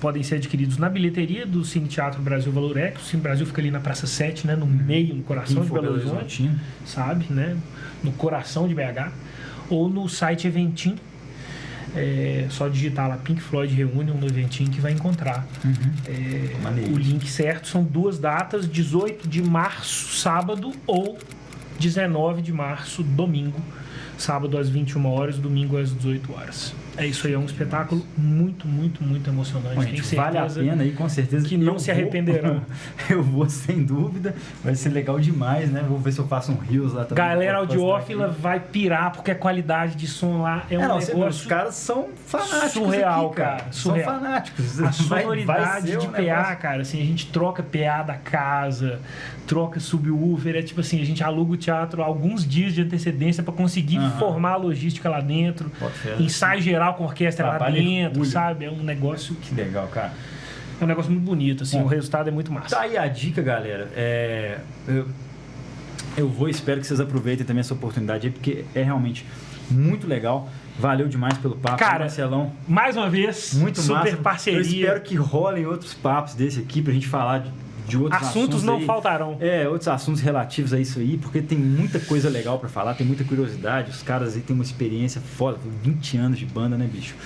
podem ser adquiridos na bilheteria do Cine Teatro Brasil Valorex. O Cine Brasil fica ali na Praça 7, né? No meio, no coração de Belo Horizonte, sabe? Né? No coração de BH. Ou no site Eventim. Só digitar lá Pink Floyd Reunion no Eventim que vai encontrar o link certo. São 2 datas, 18 de março, sábado, ou 19 de março, domingo. Sábado às 21 horas, domingo às 18 horas. É isso aí, é um espetáculo muito, muito, muito emocionante. Bom, gente, vale a pena aí, com certeza. Que não se arrependerão. Eu vou, sem dúvida. Vai ser legal demais, né? Vou ver se eu faço um Reels lá também. Galera audiófila vai pirar, porque a qualidade de som lá é um negócio... Os caras são fanáticos surreal, aqui, cara. Surreal. São fanáticos. A sonoridade de um PA, negócio... cara, assim, a gente troca PA da casa, troca subwoofer, é tipo assim, a gente aluga o teatro alguns dias de antecedência para conseguir formar a logística lá dentro, ensaio geral com a orquestra lá dentro, sabe? É um negócio... Que legal, cara. É um negócio muito bonito, assim, o resultado é muito massa. Tá aí a dica, galera. Eu espero que vocês aproveitem também essa oportunidade aí, porque é realmente muito legal. Valeu demais pelo papo, cara, Marcelão. Mais uma vez, muito super massa. parceria. Eu espero que rolem outros papos desse aqui pra gente falar de outros assuntos não aí. faltarão. Outros assuntos relativos a isso aí, porque tem muita coisa legal pra falar, tem muita curiosidade. Os caras aí têm uma experiência foda, 20 anos de banda, né, bicho?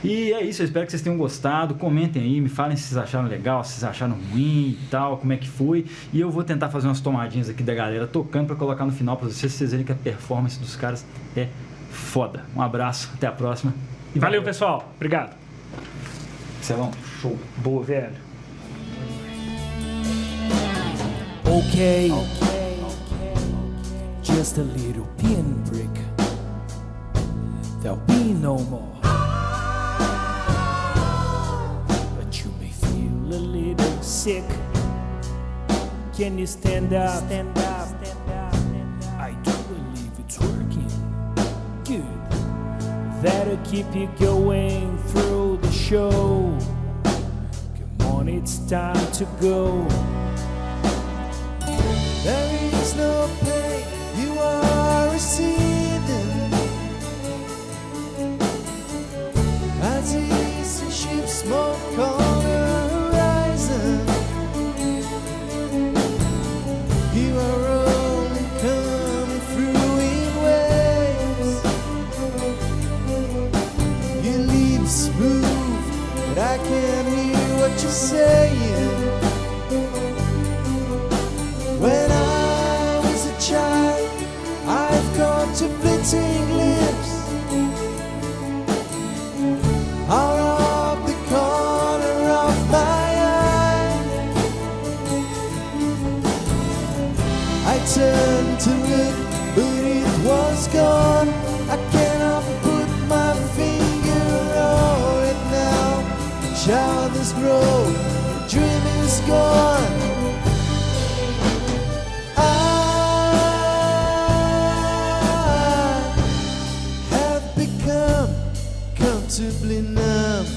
E é isso, eu espero que vocês tenham gostado. Comentem aí, me falem se vocês acharam legal, se vocês acharam ruim e tal, como é que foi. E eu vou tentar fazer umas tomadinhas aqui da galera tocando pra colocar no final pra vocês verem que a performance dos caras é foda. Um abraço, até a próxima. E valeu, pessoal. Obrigado. Marcelão, show. Boa, velho. Okay, just a little pinprick. There'll be no more. But you may feel a little sick. Can you stand up? Stand up. I do believe it's working. Good. That'll keep you going through the show. Come on, it's time to go. There is no pain you are receiving as easy ship smoke on the horizon. You are only coming through in waves. You leave smooth, but I can't hear what you're saying. When I was a child, I've caught your flitting glimpse out of the corner of my eye. I turned to look, but it was gone. I cannot put my finger on it now. The child has grown, the dream is gone. Comfortably numb.